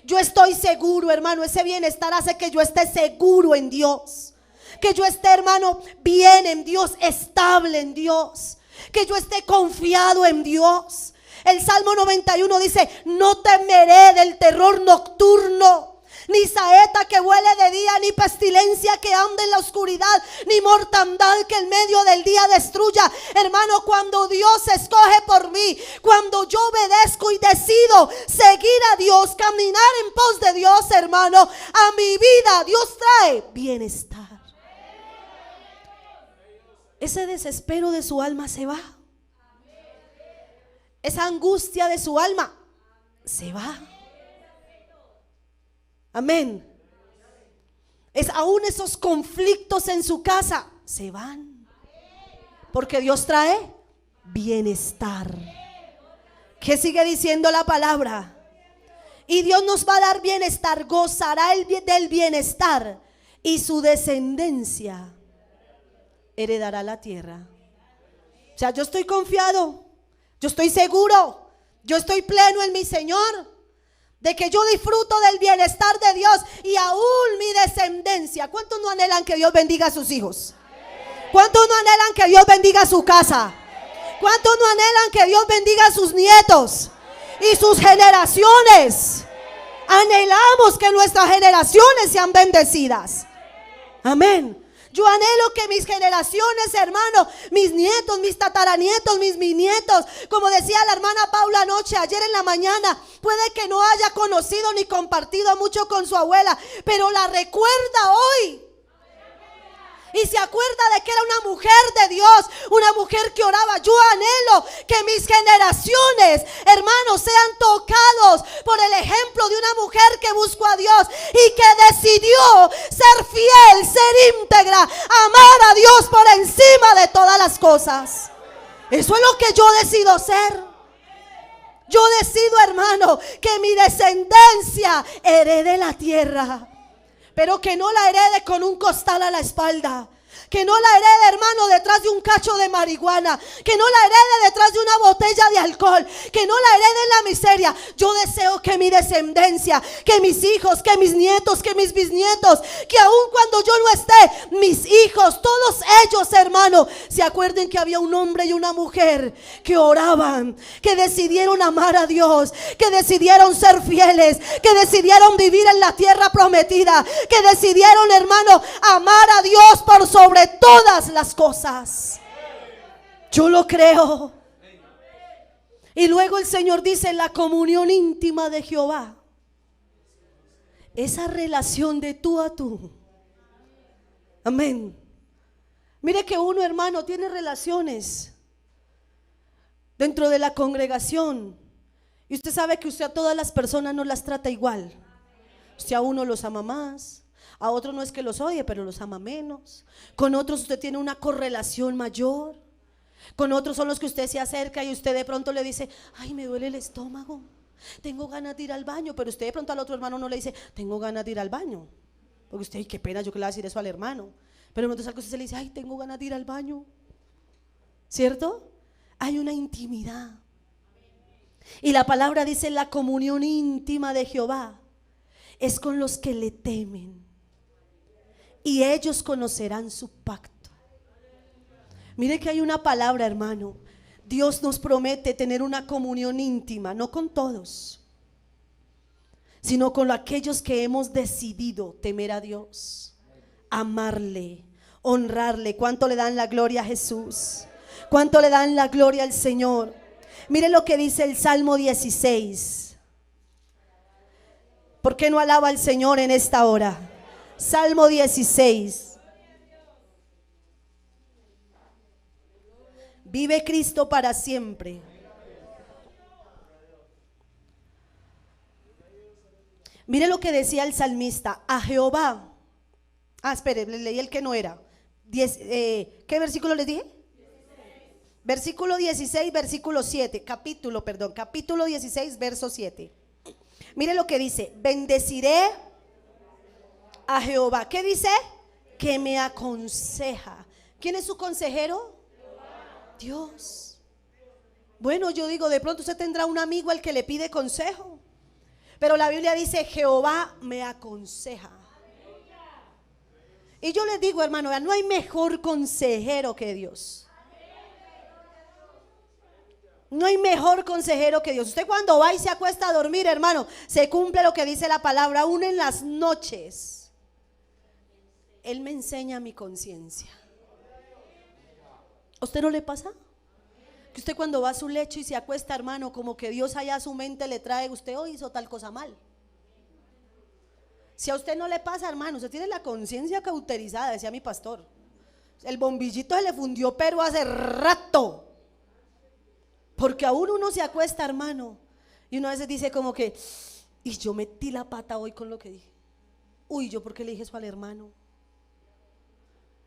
Yo estoy seguro, hermano. Ese bienestar hace que yo esté seguro en Dios. Que yo esté, hermano, bien en Dios, estable en Dios. Que yo esté confiado en Dios. El Salmo 91 dice, no temeré del terror nocturno, ni saeta que vuele de día, ni pestilencia que ande en la oscuridad, ni mortandad que en medio del día destruya. Hermano, cuando Dios escoge por mí, cuando yo obedezco y decido seguir a Dios, caminar en pos de Dios, hermano, a mi vida Dios trae bienestar. Ese desespero de su alma se va. Esa angustia de su alma se va. Amén. Aún esos conflictos en su casa se van. Porque Dios trae bienestar. ¿Qué sigue diciendo la palabra? Y Dios nos va a dar bienestar. Gozará del bienestar. Y su descendencia heredará la tierra. O sea, yo estoy confiado. Yo estoy seguro, yo estoy pleno en mi Señor, de que yo disfruto del bienestar de Dios y aún mi descendencia. ¿Cuántos no anhelan que Dios bendiga a sus hijos? ¿Cuántos no anhelan que Dios bendiga a su casa? ¿Cuántos no anhelan que Dios bendiga a sus nietos y sus generaciones? Anhelamos que nuestras generaciones sean bendecidas. Amén. Yo anhelo que mis generaciones, hermano, mis nietos, mis tataranietos, mis bisnietos, como decía la hermana Paula anoche, ayer en la mañana, puede que no haya conocido ni compartido mucho con su abuela, pero la recuerda hoy. Y se acuerda de que era una mujer de Dios, una mujer que oraba. Yo anhelo que mis generaciones, hermanos, sean tocados por el ejemplo de una mujer que buscó a Dios y que decidió ser fiel, ser íntegra, amar a Dios por encima de todas las cosas. Eso es lo que yo decido ser. Yo decido, hermano, que mi descendencia herede la tierra, pero que no la herede con un costal a la espalda. que no la herede, hermano, detrás de un cacho de marihuana, que no la herede detrás de una botella de alcohol, que no la herede en la miseria. Yo deseo que mi descendencia, que mis hijos, que mis nietos, que mis bisnietos, que aun cuando yo no esté, mis hijos, todos ellos, hermano, se acuerden que había un hombre y una mujer que oraban, que decidieron amar a Dios, que decidieron ser fieles, que decidieron vivir en la tierra prometida, que decidieron, hermano, amar a Dios por sobre todas las cosas. Yo lo creo. Y luego el Señor dice: la comunión íntima de Jehová, esa relación de tú a tú. Amén. Mire que uno, hermano, tiene relaciones dentro de la congregación, y usted sabe que usted a todas las personas no las trata igual. Usted a uno los ama más, a otros no es que los odie, pero los ama menos. Con otros usted tiene una correlación mayor. Con otros son los que usted se acerca y usted de pronto le dice: ay, me duele el estómago, tengo ganas de ir al baño. Pero usted de pronto al otro hermano no le dice: tengo ganas de ir al baño, porque usted, ay, qué pena, yo que le voy a decir eso al hermano. Pero entonces algo usted le dice: ay, tengo ganas de ir al baño. ¿Cierto? Hay una intimidad. Y la palabra dice: la comunión íntima de Jehová es con los que le temen, y ellos conocerán su pacto. Mire que hay una palabra, hermano. Dios nos promete tener una comunión íntima, no con todos, sino con aquellos que hemos decidido temer a Dios, amarle, honrarle. ¿Cuánto le dan la gloria a Jesús? ¿Cuánto le dan la gloria al Señor? Mire lo que dice el Salmo 16. ¿Por qué no alaba al Señor en esta hora? Salmo 16. Vive Cristo para siempre. Mire lo que decía el salmista: a Jehová. Espere, le leí el que no era. ¿Qué versículo les dije? 16. Versículo 16, versículo 7. Capítulo 16, verso 7. Mire lo que dice: bendeciré a Jehová. ¿Qué dice? Que me aconseja. ¿Quién es su consejero? Dios. Bueno, yo digo, de pronto usted tendrá un amigo al que le pide consejo, pero la Biblia dice: Jehová me aconseja. Y yo les digo, hermano, no hay mejor consejero que Dios. No hay mejor consejero que Dios. Usted cuando va y se acuesta a dormir, hermano, se cumple lo que dice la palabra: aún en las noches Él me enseña mi conciencia. ¿A usted no le pasa? Que usted cuando va a su lecho y se acuesta, hermano, como que Dios allá a su mente le trae: usted hoy hizo tal cosa mal. Si a usted no le pasa, hermano, usted tiene la conciencia cauterizada, decía mi pastor. El bombillito se le fundió pero hace rato. Porque aún uno se acuesta, hermano, y uno a veces dice como que: y yo metí la pata hoy con lo que dije. Uy, ¿yo por qué le dije eso al hermano?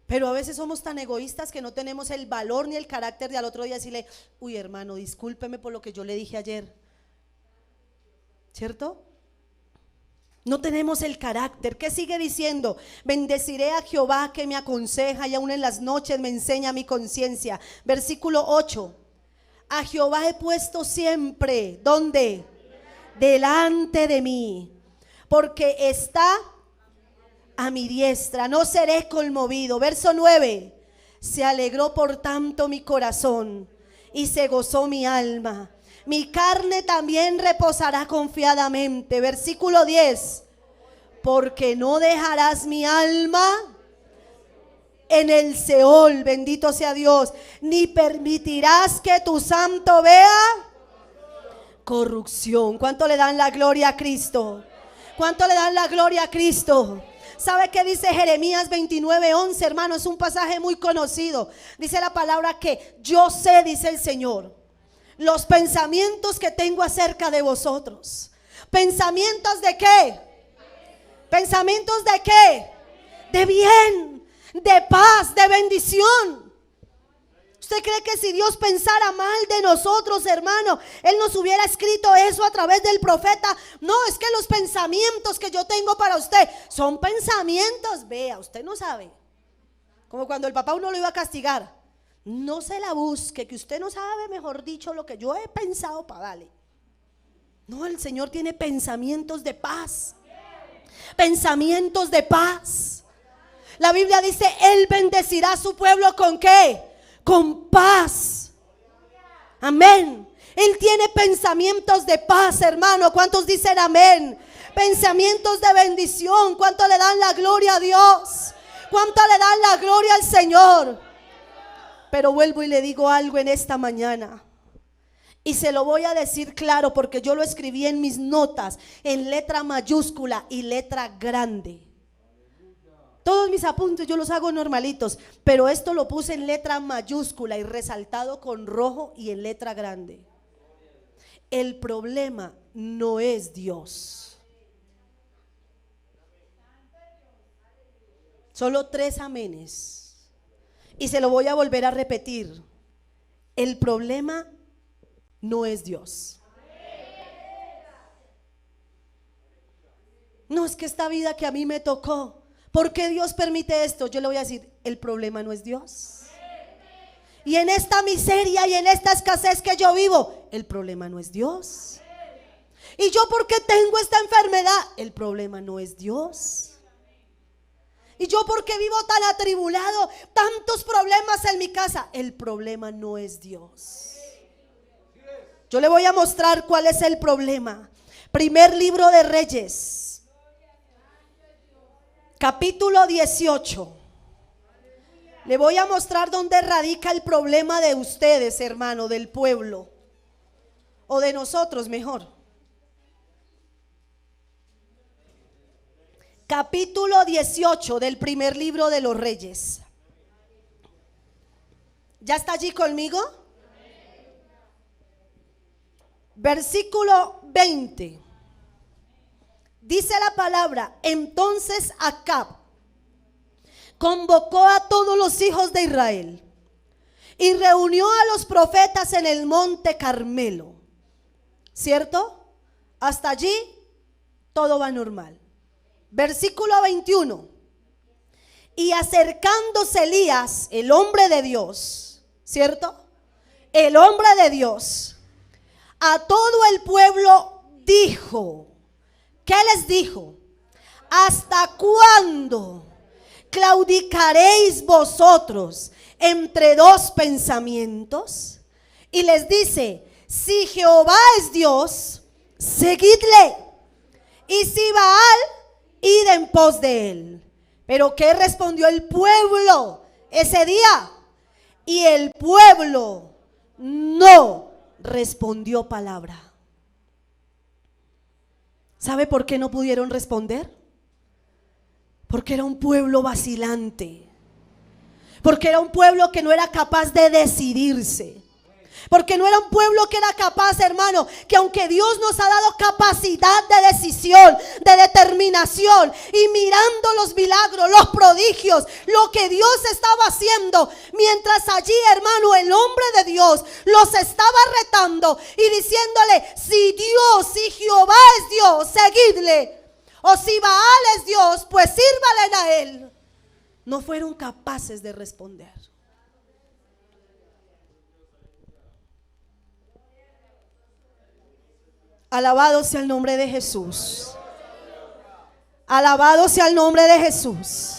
Pero a veces somos tan egoístas que no tenemos el valor ni el carácter de al otro día decirle: uy, hermano, discúlpeme por lo que yo le dije ayer. ¿Cierto? No tenemos el carácter. ¿Qué sigue diciendo? Bendeciré a Jehová que me aconseja, y aún en las noches me enseña mi conciencia. Versículo 8. A Jehová he puesto siempre, ¿dónde? Delante de mí, porque está a mi diestra, no seré conmovido. Verso 9. Se alegró por tanto mi corazón y se gozó mi alma. Mi carne también reposará confiadamente. Versículo 10. Porque no dejarás mi alma en el Seol, bendito sea Dios, ni permitirás que tu santo vea corrupción. ¿Cuánto le dan la gloria a Cristo? ¿Cuánto le dan la gloria a Cristo? ¿Sabe qué dice Jeremías 29:11, hermano? Es un pasaje muy conocido. Dice la palabra que yo sé, dice el Señor, los pensamientos que tengo acerca de vosotros. ¿Pensamientos de qué? ¿Pensamientos de qué? De bien, de paz, de bendición. ¿Usted cree que si Dios pensara mal de nosotros, hermano, Él nos hubiera escrito eso a través del profeta? No, es que los pensamientos que yo tengo para usted son pensamientos, vea, usted no sabe. Como cuando el papá uno lo iba a castigar. No se la busque, que usted no sabe, mejor dicho, lo que yo he pensado para darle. No, el Señor tiene pensamientos de paz. Pensamientos de paz. La Biblia dice, Él bendecirá a su pueblo ¿con qué? Con paz. Amén. Él tiene pensamientos de paz, hermano. ¿Cuántos dicen amén? Pensamientos de bendición. ¿Cuánto le dan la gloria a Dios? ¿Cuánto le dan la gloria al Señor? Pero vuelvo y le digo algo en esta mañana. Y se lo voy a decir claro porque yo lo escribí en mis notas, en letra mayúscula y letra grande. Todos mis apuntes yo los hago normalitos, pero esto lo puse en letra mayúscula y resaltado con rojo y en letra grande. El problema no es Dios. Solo 3 amenes. Y se lo voy a volver a repetir. El problema no es Dios. No, es que esta vida que a mí me tocó, ¿por qué Dios permite esto? Yo le voy a decir, el problema no es Dios. Y en esta miseria y en esta escasez que yo vivo, el problema no es Dios. Y yo, ¿por qué tengo esta enfermedad? El problema no es Dios. Y yo, porque vivo tan atribulado, tantos problemas en mi casa, el problema no es Dios. Yo le voy a mostrar cuál es el problema. Primer libro de Reyes, capítulo 18. Le voy a mostrar dónde radica el problema de ustedes, hermano, del pueblo, o de nosotros mejor. Capítulo 18 del primer libro de los Reyes. ¿Ya está allí conmigo? Versículo 20. Dice la palabra: entonces Acab convocó a todos los hijos de Israel y reunió a los profetas en el monte Carmelo. ¿Cierto? Hasta allí todo va normal. Versículo 21. Y acercándose Elías, el hombre de Dios, ¿cierto? El hombre de Dios, a todo el pueblo dijo. ¿Qué les dijo? ¿Hasta cuándo claudicaréis vosotros entre 2 pensamientos? Y les dice: si Jehová es Dios, seguidle, y si Baal, id en pos de él. Pero ¿qué respondió el pueblo ese día? Y el pueblo no respondió palabra. ¿Sabe por qué no pudieron responder? Porque era un pueblo vacilante. Porque era un pueblo que no era capaz de decidirse. Porque no era un pueblo que era capaz, hermano, que aunque Dios nos ha dado capacidad de decisión, de determinación, y mirando los milagros, los prodigios, lo que Dios estaba haciendo, mientras allí, hermano, el hombre de Dios los estaba retando y diciéndole: si Dios, si Jehová es Dios, seguidle, o si Baal es Dios, pues sírvalen a él. No fueron capaces de responder. Alabado sea el nombre de Jesús. Alabado sea el nombre de Jesús.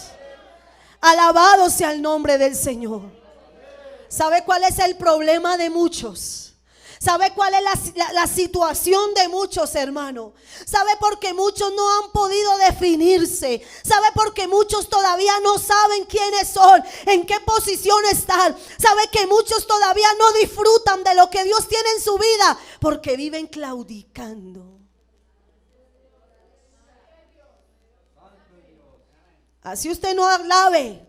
Alabado sea el nombre del Señor. ¿Sabe cuál es el problema de muchos? ¿Sabe cuál es la situación de muchos, hermano? ¿Sabe por qué muchos no han podido definirse? ¿Sabe por qué muchos todavía no saben quiénes son? ¿En qué posición están? ¿Sabe que muchos todavía no disfrutan de lo que Dios tiene en su vida? Porque viven claudicando. Así usted no alabe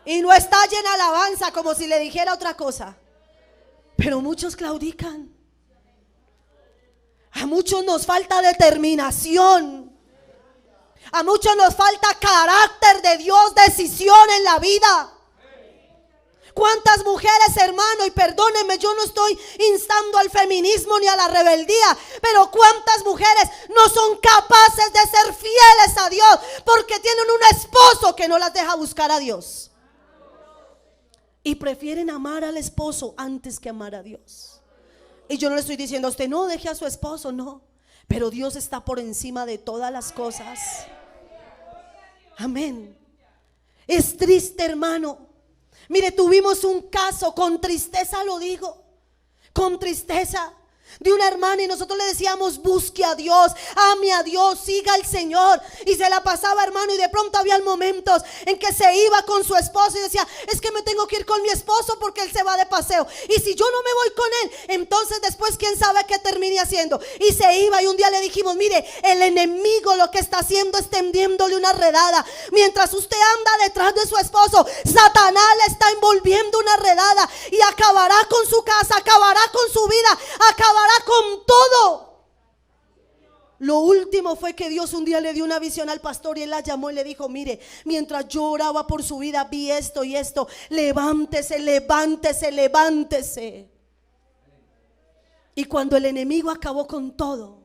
y no estalle en alabanza como si le dijera otra cosa. Pero muchos claudican. A muchos nos falta determinación. A muchos nos falta carácter de Dios, decisión en la vida. ¿Cuántas mujeres, hermano? Y perdónenme, yo no estoy instando al feminismo ni a la rebeldía, pero ¿cuántas mujeres no son capaces de ser fieles a Dios porque tienen un esposo que no las deja buscar a Dios? y prefieren amar al esposo antes que amar a Dios. Y yo no le estoy diciendo a usted no deje a su esposo, no, pero Dios está por encima de todas las cosas. Amén. Es triste, hermano. Mire, tuvimos un caso, con tristeza lo digo, con tristeza, de una hermana, y nosotros le decíamos busque a Dios, ame a Dios, siga al Señor, y se la pasaba, hermano, y de pronto había momentos en que se iba con su esposo y decía, es que me tengo que ir con mi esposo porque él se va de paseo, y si yo no me voy con él, entonces después quién sabe qué termine haciendo. Y se iba, y un día le dijimos, mire, el enemigo lo que está haciendo es tendiéndole una redada. Mientras usted anda detrás de su esposo, Satanás le está envolviendo una redada, y acabará con su casa, acabará con su vida, acabará con todo. Lo último fue que Dios un día le dio una visión al pastor, y él la llamó y le dijo, mire, mientras yo oraba por su vida, vi esto y esto, levántese, levántese, levántese. Y cuando el enemigo acabó con todo,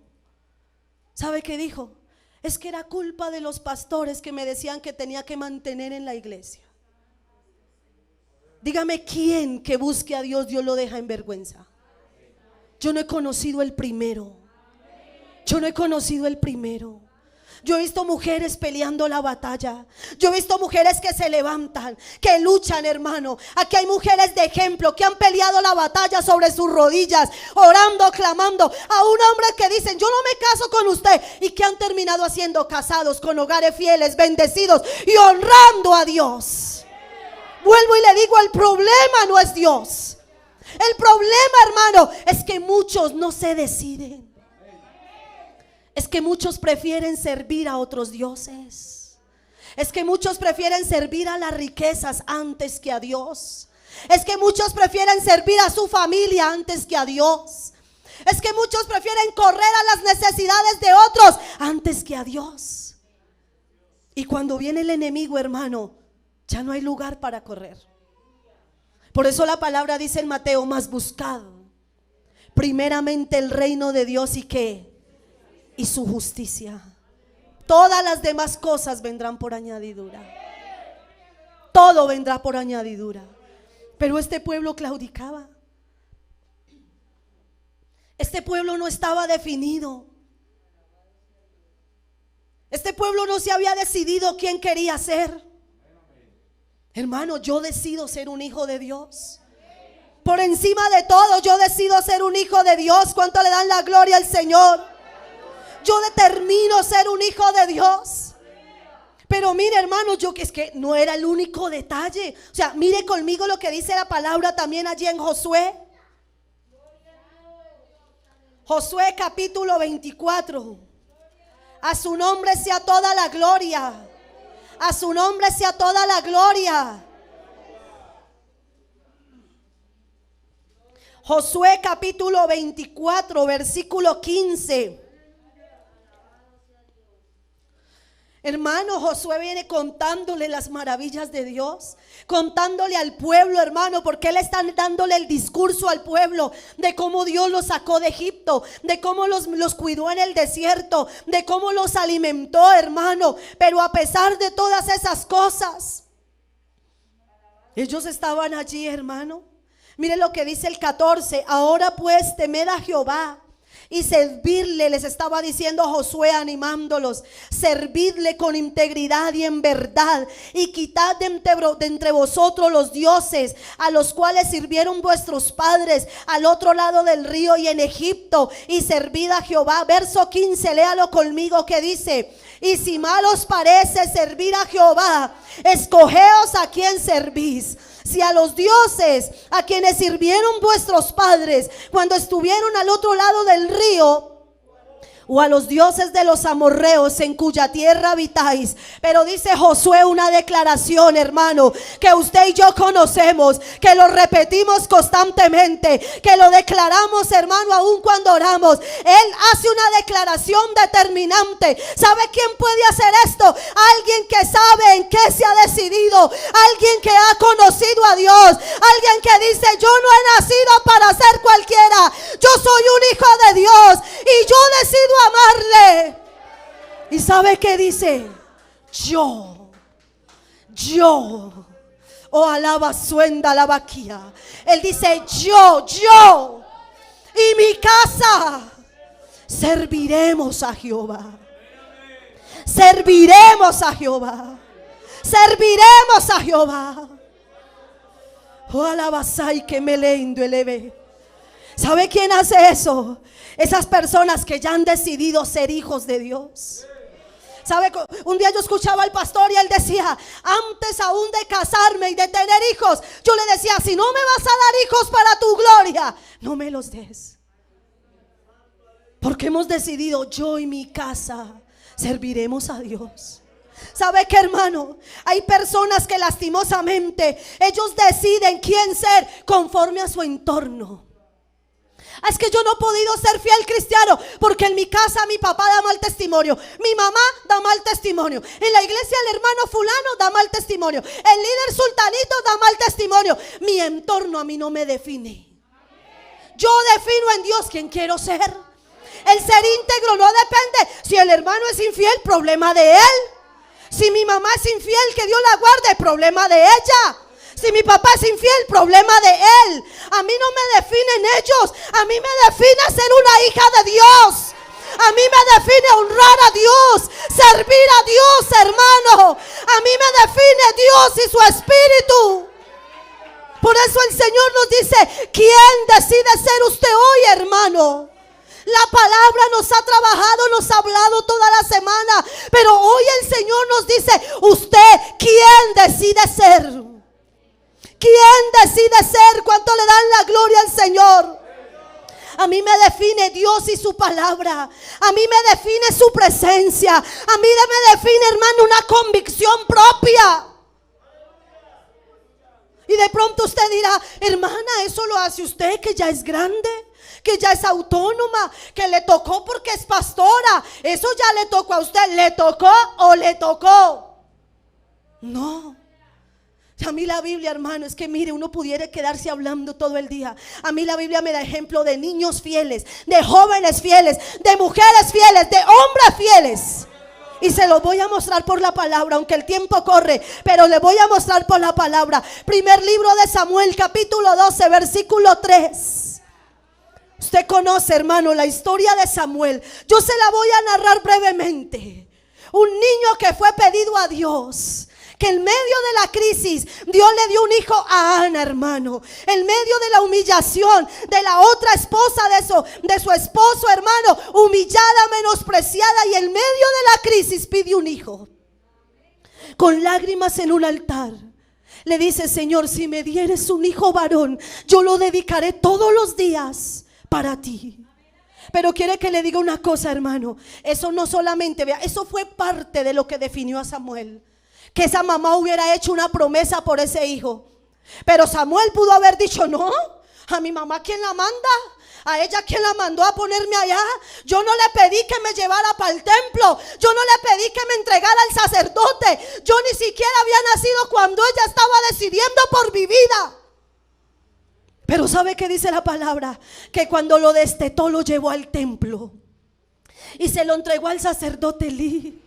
¿sabe qué dijo? Es que era culpa de los pastores que me decían que tenía que mantener en la iglesia. Dígame, ¿quién que busque a Dios, Dios lo deja en vergüenza? Yo no he conocido el primero. Yo no he conocido el primero. Yo he visto mujeres peleando la batalla. Yo he visto mujeres que se levantan, que luchan, hermano. Aquí hay mujeres de ejemplo que han peleado la batalla sobre sus rodillas, orando, clamando. A un hombre que dicen, yo no me caso con usted, y que han terminado haciendo casados con hogares fieles, bendecidos y honrando a Dios. Vuelvo y le digo, el problema no es Dios. El problema, hermano, es que muchos no se deciden. Es que muchos prefieren servir a otros dioses. Es que muchos prefieren servir a las riquezas antes que a Dios. Es que muchos prefieren servir a su familia antes que a Dios. Es que muchos prefieren correr a las necesidades de otros antes que a Dios. Y cuando viene el enemigo, hermano, ya no hay lugar para correr. Por eso la palabra dice en Mateo, mas buscad primeramente el reino de Dios, y ¿qué? Y su justicia. Todas las demás cosas vendrán por añadidura. Todo vendrá por añadidura. Pero este pueblo claudicaba. Este pueblo no estaba definido. Este pueblo no se había decidido quién quería ser. Hermano, yo decido ser un hijo de Dios. Por encima de todo, yo decido ser un hijo de Dios. ¿Cuánto le dan la gloria al Señor? Yo determino ser un hijo de Dios. Pero mire, hermano, es que no era el único detalle. O sea, mire conmigo lo que dice la palabra también allí en Josué. Josué capítulo 24. A su nombre sea toda la gloria. A su nombre sea toda la gloria. Josué capítulo 24, versículo 15. Hermano, Josué viene contándole las maravillas de Dios, contándole al pueblo, hermano, porque él está dándole el discurso al pueblo de cómo Dios los sacó de Egipto, de cómo los cuidó en el desierto, de cómo los alimentó, hermano. Pero a pesar de todas esas cosas, ellos estaban allí, hermano. Mire lo que dice el 14. Ahora pues temed a Jehová y servirle, les estaba diciendo Josué, animándolos. Servidle con integridad y en verdad, y quitad de entre vosotros los dioses a los cuales sirvieron vuestros padres al otro lado del río y en Egipto, y servid a Jehová. Verso 15, léalo conmigo, que dice: y si mal os parece servir a Jehová, escogeos a quien servís. Si a los dioses a quienes sirvieron vuestros padres cuando estuvieron al otro lado del río, o a los dioses de los amorreos en cuya tierra habitáis. Pero dice Josué una declaración, hermano, que usted y yo conocemos, que lo repetimos constantemente, que lo declaramos, hermano, aún cuando oramos. Él hace una declaración determinante. ¿Sabe quién puede hacer esto? Alguien que sabe en qué se ha decidido, alguien que ha conocido a Dios, alguien que dice: yo no he nacido para ser cualquiera, yo soy un hijo de Dios y yo decido amarle. ¿Y sabe qué dice? Yo Oh, alaba suenda la vaquía. Él dice: yo y mi casa serviremos a Jehová. Serviremos a Jehová. Serviremos a Jehová. Oh, alabasai que me leyendo eleve. ¿Sabe quién hace eso? Esas personas que ya han decidido ser hijos de Dios. ¿Sabe? Un día yo escuchaba al pastor y él decía: antes aún de casarme y de tener hijos, yo le decía: si no me vas a dar hijos para tu gloria, no me los des. Porque hemos decidido: yo y mi casa serviremos a Dios. ¿Sabe qué, hermano? Hay personas que lastimosamente ellos deciden quién ser conforme a su entorno. Es que yo no he podido ser fiel cristiano porque en mi casa mi papá da mal testimonio, mi mamá da mal testimonio, en la iglesia el hermano fulano da mal testimonio, el líder sultanito da mal testimonio. Mi entorno a mí no me define. Yo defino en Dios quién quiero ser. El ser íntegro no depende. Si el hermano es infiel, problema de él. Si mi mamá es infiel, que Dios la guarde, problema de ella. Si mi papá es infiel, problema de él. A mí no me definen ellos. A mí me define ser una hija de Dios. A mí me define honrar a Dios, servir a Dios, hermano. A mí me define Dios y su espíritu. Por eso el Señor nos dice: ¿quién decide ser usted hoy, hermano? La palabra nos ha trabajado, nos ha hablado toda la semana, pero hoy el Señor nos dice: usted, ¿quién decide ser? ¿Quién decide ser? ¿Cuánto le dan la gloria al Señor? A mí me define Dios y su palabra. A mí me define su presencia. A mí me define, hermano, una convicción propia. Y de pronto usted dirá: hermana, eso lo hace usted que ya es grande, que ya es autónoma, que le tocó porque es pastora. Eso ya le tocó a usted. ¿Le tocó o le tocó? No. A mí la Biblia, hermano, es que mire, uno pudiera quedarse hablando todo el día. A mí la Biblia me da ejemplo de niños fieles, de jóvenes fieles, de mujeres fieles, de hombres fieles. Y se lo voy a mostrar por la palabra, aunque el tiempo corre, pero le voy a mostrar por la palabra. Primer libro de Samuel, capítulo 12, versículo 3. Usted conoce, hermano, la historia de Samuel. Yo se la voy a narrar brevemente. Un niño que fue pedido a Dios, que en medio de la crisis Dios le dio un hijo a Ana, hermano. En medio de la humillación de la otra esposa de su esposo, hermano, humillada, menospreciada, y en medio de la crisis pide un hijo. Con lágrimas en un altar le dice: Señor, si me dieres un hijo varón, yo lo dedicaré todos los días para ti. Pero quiere que le diga una cosa, hermano. Eso no solamente, vea, eso fue parte de lo que definió a Samuel. Que esa mamá hubiera hecho una promesa por ese hijo. Pero Samuel pudo haber dicho: no, a mi mamá ¿quién la manda? A ella ¿quién la mandó a ponerme allá? Yo no le pedí que me llevara para el templo. Yo no le pedí que me entregara al sacerdote. Yo ni siquiera había nacido cuando ella estaba decidiendo por mi vida. Pero ¿sabe qué dice la palabra? Que cuando lo destetó, lo llevó al templo y se lo entregó al sacerdote Elí.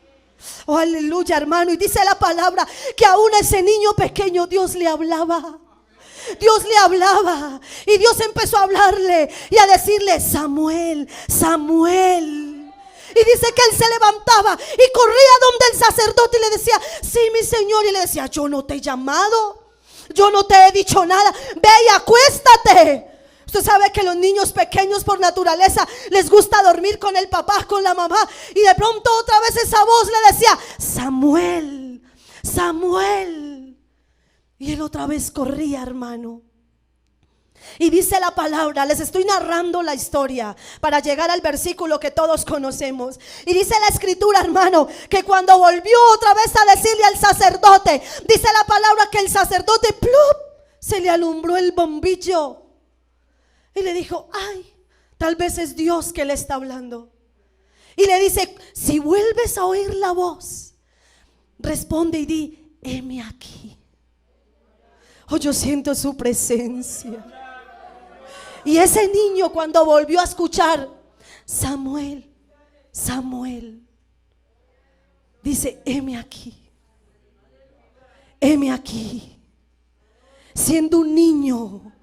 Oh, aleluya, hermano. Y dice la palabra que aún a ese niño pequeño Dios le hablaba. Dios le hablaba. Y Dios empezó a hablarle y a decirle: Samuel, Samuel. Y dice que él se levantaba y corría donde el sacerdote y le decía: sí, mi señor. Y le decía: yo no te he llamado, yo no te he dicho nada, ve y acuéstate. Usted sabe que los niños pequeños por naturaleza les gusta dormir con el papá, con la mamá. Y de pronto otra vez esa voz le decía: Samuel, Samuel. Y él otra vez corría, hermano. Y dice la palabra, les estoy narrando la historia para llegar al versículo que todos conocemos. Y dice la escritura, hermano, que cuando volvió otra vez a decirle al sacerdote, dice la palabra que el sacerdote, ¡plup!, se le alumbró el bombillo. Y le dijo: ay, tal vez es Dios que le está hablando. Y le dice: si vuelves a oír la voz, responde y di: heme aquí. Oh, yo siento su presencia. Y ese niño, cuando volvió a escuchar: Samuel, Samuel, dice: heme aquí, heme aquí. siendo un niño,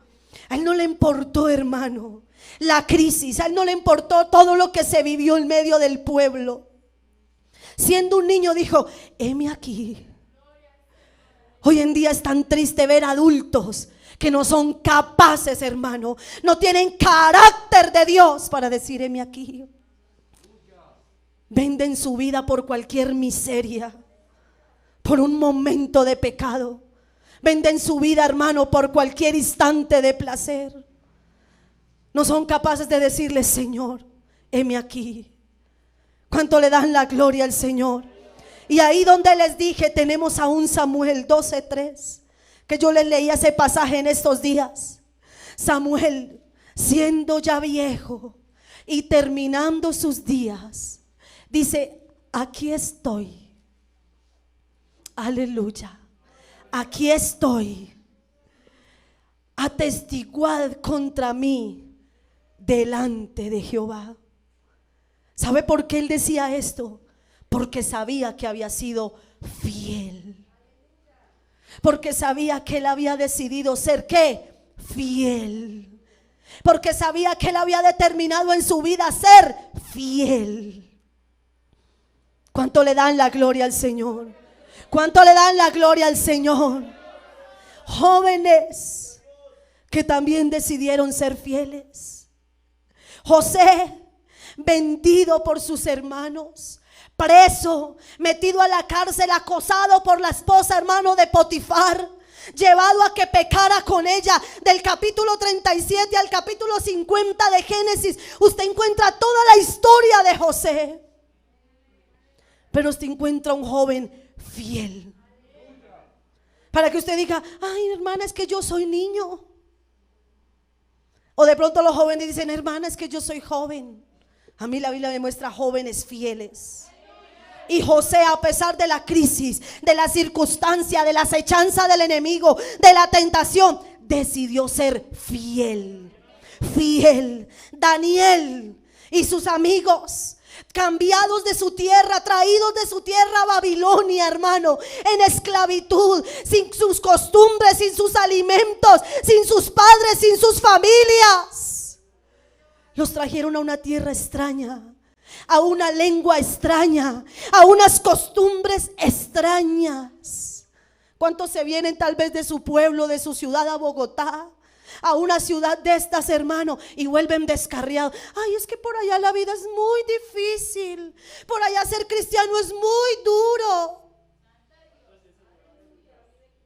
a él no le importó, hermano, la crisis, a él no le importó todo lo que se vivió en medio del pueblo. Siendo un niño dijo: heme aquí. Hoy en día es tan triste ver adultos que no son capaces, hermano, no tienen carácter de Dios para decir: heme aquí. Venden su vida por cualquier miseria, por un momento de pecado. Venden su vida, hermano, por cualquier instante de placer. No son capaces de decirle: Señor, heme aquí. ¿Cuánto le dan la gloria al Señor? Y ahí donde les dije, tenemos a un Samuel 12:3, que yo les leía ese pasaje en estos días. Samuel, siendo ya viejo y terminando sus días, dice: aquí estoy. Aleluya. Aquí estoy. Atestiguad contra mí delante de Jehová. ¿Sabe por qué él decía esto? Porque sabía que había sido fiel. Porque sabía que él había decidido ser ¿qué? Fiel. Porque sabía que él había determinado en su vida ser fiel. ¿Cuánto le dan la gloria al Señor? ¿Cuánto le dan la gloria al Señor? Jóvenes que también decidieron ser fieles. José, vendido por sus hermanos, preso, metido a la cárcel, acosado por la esposa, hermano, de Potifar, llevado a que pecara con ella. Del capítulo 37 al capítulo 50 de Génesis, usted encuentra toda la historia de José. Pero usted encuentra un joven fiel. Para que usted diga: ay, hermana, es que yo soy niño. O de pronto los jóvenes dicen: hermana, es que yo soy joven. A mí la Biblia me muestra jóvenes fieles. Y José, a pesar de la crisis, de la circunstancia, de la acechanza del enemigo, de la tentación, decidió ser fiel. Fiel. Daniel y sus amigos, cambiados de su tierra, traídos de su tierra a Babilonia, hermano, en esclavitud, sin sus costumbres, sin sus alimentos, sin sus padres, sin sus familias. Los trajeron a una tierra extraña, a una lengua extraña, a unas costumbres extrañas. ¿Cuántos se vienen tal vez de su pueblo, de su ciudad a Bogotá, a una ciudad de estas, hermano, y vuelven descarriados? Ay, es que por allá la vida es muy difícil, por allá ser cristiano es muy duro.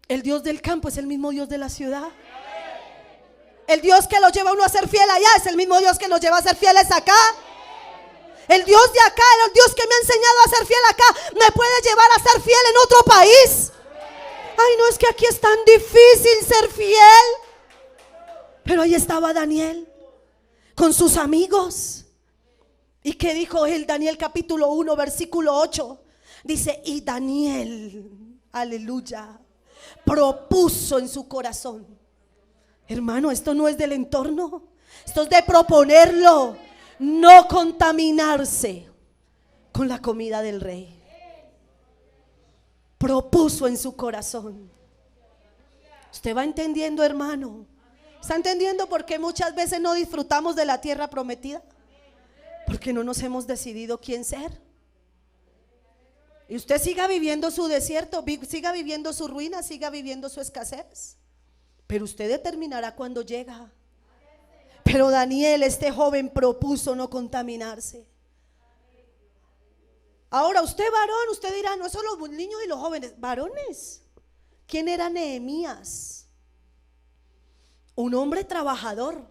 El Dios del campo es el mismo Dios de la ciudad. El Dios que lo lleva a uno a ser fiel allá es el mismo Dios que nos lleva a ser fieles acá. El Dios de acá, el Dios que me ha enseñado a ser fiel acá, me puede llevar a ser fiel en otro país. Ay, no, es que aquí es tan difícil ser fiel. Pero ahí estaba Daniel con sus amigos. ¿Y qué dijo él? Daniel capítulo 1 versículo 8. Dice: y Daniel, aleluya, propuso en su corazón. Hermano, esto no es del entorno, esto es de proponerlo, no contaminarse con la comida del rey. Propuso en su corazón. Usted va entendiendo, hermano. ¿Está entendiendo por qué muchas veces no disfrutamos de la tierra prometida? Porque no nos hemos decidido quién ser. Y usted siga viviendo su desierto, siga viviendo su ruina, siga viviendo su escasez, pero usted determinará cuándo llega. Pero Daniel, este joven, propuso no contaminarse. Ahora usted varón, usted dirá: no son los niños y los jóvenes, varones. ¿Quién era Nehemías? Un hombre trabajador.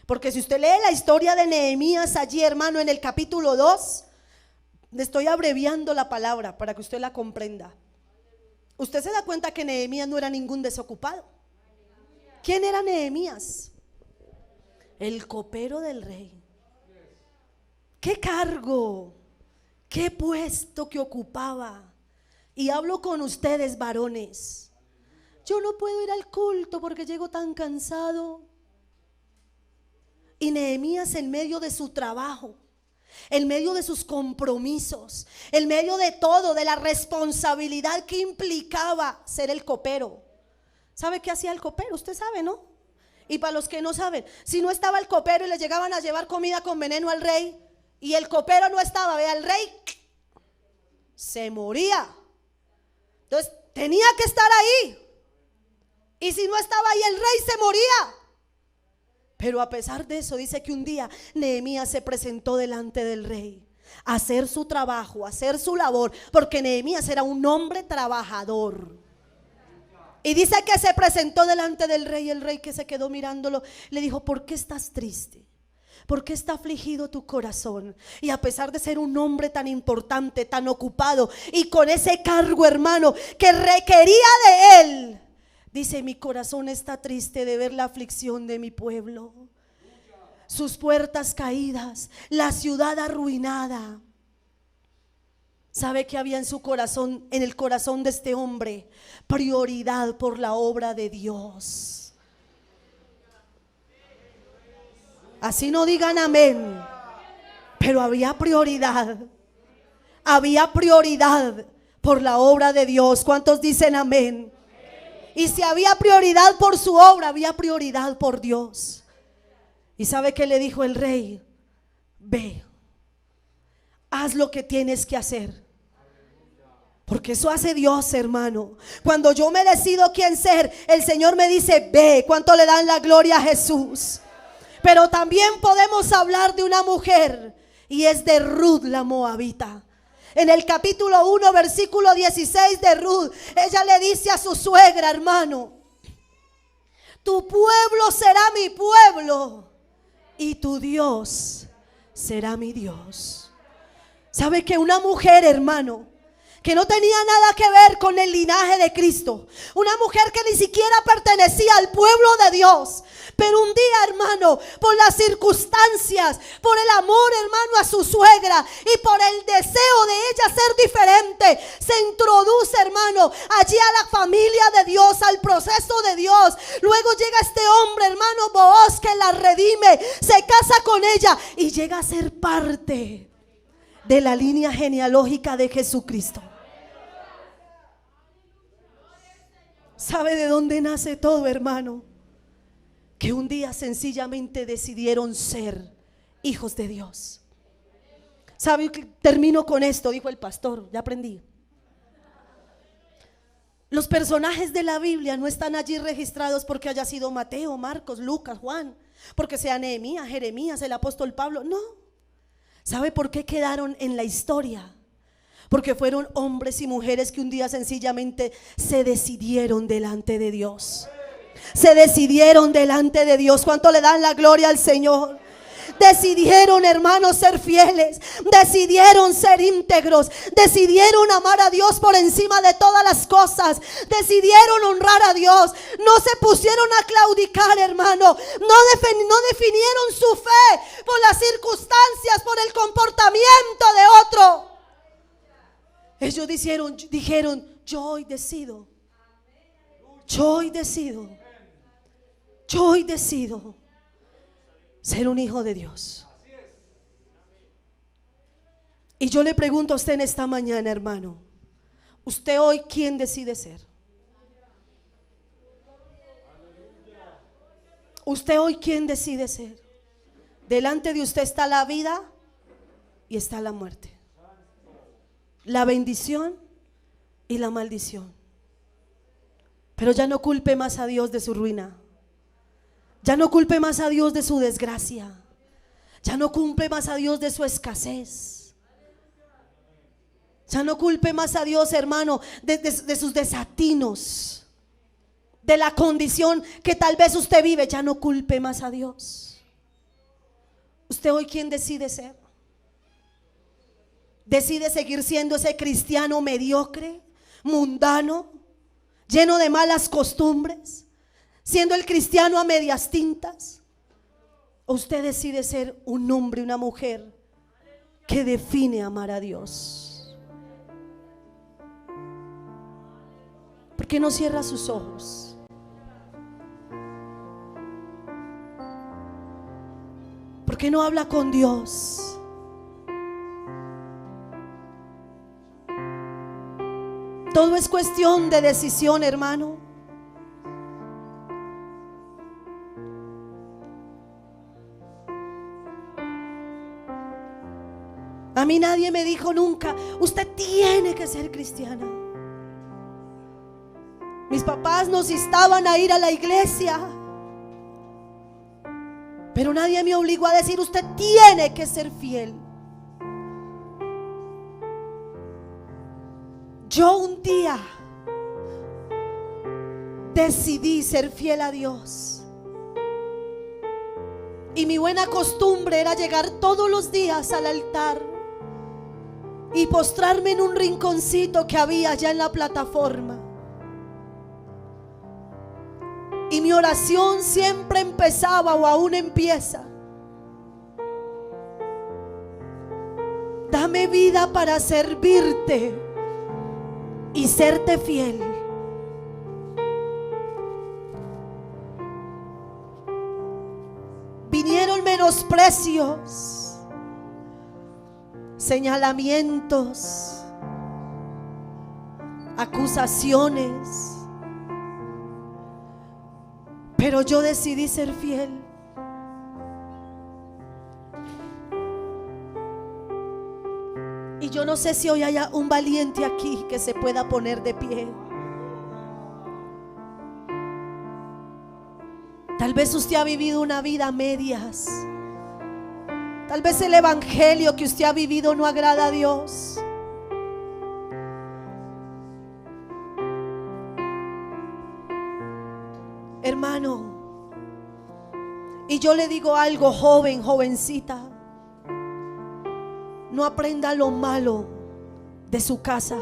Porque si usted lee la historia de Nehemías allí, hermano, en el capítulo 2, le estoy abreviando la palabra para que usted la comprenda. Usted se da cuenta que Nehemías no era ningún desocupado. ¿Quién era Nehemías? El copero del rey. ¿Qué cargo, qué puesto que ocupaba? Y hablo con ustedes, varones. Yo no puedo ir al culto porque llego tan cansado. Y Nehemías, en medio de su trabajo, en medio de sus compromisos, en medio de todo, de la responsabilidad que implicaba ser el copero, ¿Sabe qué hacía el copero? Usted sabe, ¿no? Y para los que no saben, si no estaba el copero y le llegaban a llevar comida con veneno al rey, y el copero no estaba, vea, el rey se moría. Entonces tenía que estar ahí. Y si no estaba ahí, el rey se moría. Pero a pesar de eso, dice que un día Nehemías se presentó delante del rey a hacer su trabajo, a hacer su labor, porque Nehemías era un hombre trabajador. Y dice que se presentó delante del rey. El rey, que se quedó mirándolo, le dijo: ¿por qué estás triste? ¿Por qué está afligido tu corazón? Y a pesar de ser un hombre tan importante, tan ocupado y con ese cargo, hermano, que requería de él, dice: mi corazón está triste de ver la aflicción de mi pueblo, sus puertas caídas, la ciudad arruinada. ¿Sabe que había en su corazón, en el corazón de este hombre? Prioridad por la obra de Dios. Así no digan amén, pero había prioridad. Había prioridad por la obra de Dios. ¿Cuántos dicen amén? Y si había prioridad por su obra, había prioridad por Dios. ¿Y sabe qué le dijo el rey? Ve, haz lo que tienes que hacer. Porque eso hace Dios, hermano. Cuando yo me decido quién ser, el Señor me dice: ve. ¿Cuánto le dan la gloria a Jesús? Pero también podemos hablar de una mujer, y es de Ruth la moabita. En el capítulo 1, versículo 16 de Ruth, ella le dice a su suegra: hermano, tu pueblo será mi pueblo y tu Dios será mi Dios. ¿Sabe que una mujer, hermano, que no tenía nada que ver con el linaje de Cristo, una mujer que ni siquiera pertenecía al pueblo de Dios, pero un día, hermano, por las circunstancias, por el amor, hermano, a su suegra y por el deseo de ella ser diferente, se introduce, hermano, allí a la familia de Dios, al proceso de Dios. Luego llega este hombre, hermano, Booz, que la redime, se casa con ella y llega a ser parte de la línea genealógica de Jesucristo. ¿Sabe de dónde nace todo, hermano? Que un día sencillamente decidieron ser hijos de Dios. ¿Sabe? Termino con esto, dijo el pastor, ya aprendí. Los personajes de la Biblia no están allí registrados porque haya sido Mateo, Marcos, Lucas, Juan, porque sea Nehemías, Jeremías, el apóstol Pablo, no. ¿Sabe por qué quedaron en la historia? Porque fueron hombres y mujeres que un día sencillamente se decidieron delante de Dios. Se decidieron delante de Dios. ¿Cuánto le dan la gloria al Señor? Decidieron, hermanos, ser fieles. Decidieron ser íntegros. Decidieron amar a Dios por encima de todas las cosas. Decidieron honrar a Dios. No se pusieron a claudicar, hermano. No definieron su fe por las circunstancias, por el comportamiento de otro. Ellos dijeron: yo hoy decido. Yo hoy decido. Yo hoy decido ser un hijo de Dios. Y yo le pregunto a usted en esta mañana, hermano, ¿usted hoy quién decide ser? ¿Usted hoy quién decide ser? Delante de usted está la vida y está la muerte, la bendición y la maldición. Pero ya no culpe más a Dios de su ruina. Ya no culpe más a Dios de su desgracia. Ya no culpe más a Dios de su escasez. Ya no culpe más a Dios, hermano, de sus desatinos, de la condición que tal vez usted vive. Ya no culpe más a Dios. ¿Usted hoy quién decide ser? ¿Decide seguir siendo ese cristiano mediocre, mundano, lleno de malas costumbres, siendo el cristiano a medias tintas? ¿O usted decide ser un hombre, una mujer que define amar a Dios? ¿Por qué no cierra sus ojos? ¿Por qué no habla con Dios? Todo es cuestión de decisión, hermano. A mí nadie me dijo nunca: usted tiene que ser cristiana. Mis papás nos instaban a ir a la iglesia, pero nadie me obligó a decir: usted tiene que ser fiel. Yo un día decidí ser fiel a Dios, y mi buena costumbre era llegar todos los días al altar y postrarme en un rinconcito que había allá en la plataforma. Y mi oración siempre empezaba, o aún empieza: dame vida para servirte y serte fiel. Vinieron menosprecios, señalamientos, acusaciones, pero yo decidí ser fiel. Y yo no sé si hoy haya un valiente aquí que se pueda poner de pie. Tal vez usted ha vivido una vida a medias. Tal vez el evangelio que usted ha vivido no agrada a Dios. Hermano, y yo le digo algo, joven, jovencita: no aprenda lo malo de su casa.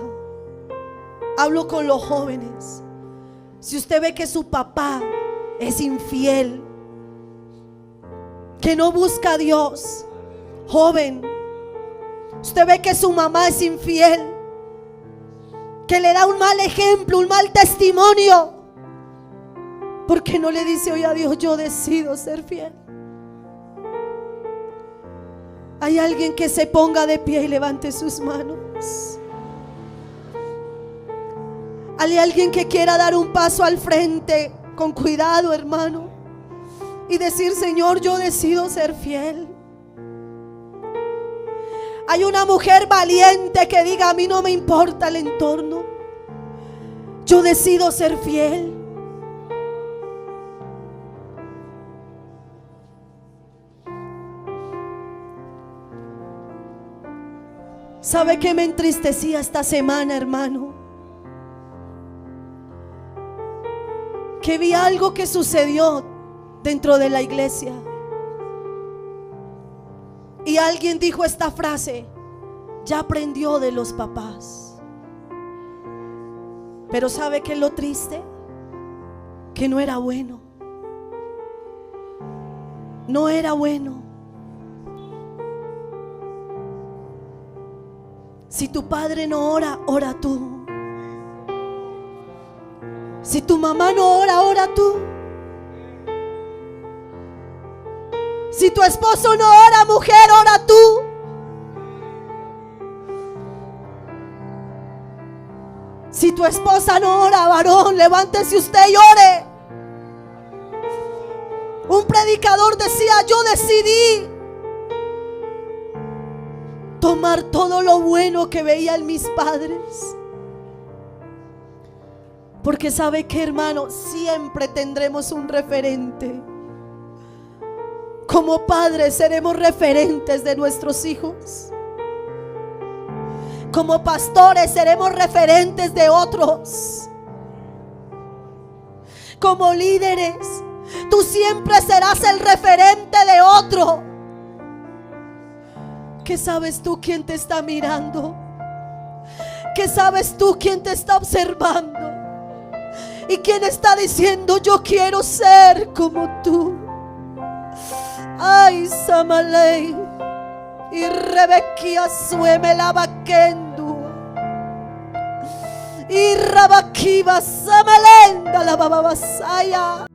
Hablo con los jóvenes. Si usted ve que su papá es infiel, que no busca a Dios, joven, usted ve que su mamá es infiel, que le da un mal ejemplo, un mal testimonio, ¿por qué no le dice hoy a Dios: yo decido ser fiel? Hay alguien que se ponga de pie y levante sus manos. Hay alguien que quiera dar un paso al frente, con cuidado, hermano, y decir: Señor, yo decido ser fiel. Hay una mujer valiente que diga: a mí no me importa el entorno, yo decido ser fiel. ¿Sabe qué me entristecía esta semana, hermano? Que vi algo que sucedió dentro de la iglesia, y alguien dijo esta frase: ya aprendió de los papás. Pero ¿sabe qué es lo triste? Que no era bueno. No era bueno. Si tu padre no ora, ora tú. Si tu mamá no ora, ora tú. Si tu esposo no ora, mujer, ora tú. Si tu esposa no ora, varón, levántese usted y ore. Un predicador decía: yo decidí tomar todo lo bueno que veía en mis padres. Porque ¿sabe qué, hermano? Siempre tendremos un referente. Como padres seremos referentes de nuestros hijos. Como pastores seremos referentes de otros. Como líderes, tú siempre serás el referente de otro. ¿Qué sabes tú quién te está mirando? ¿Qué sabes tú quién te está observando? ¿Y quién está diciendo: yo quiero ser como tú? Ay, Samalei y Rebequia sueme la vaquendu y Rabaquiva Samalenda la bababasaya.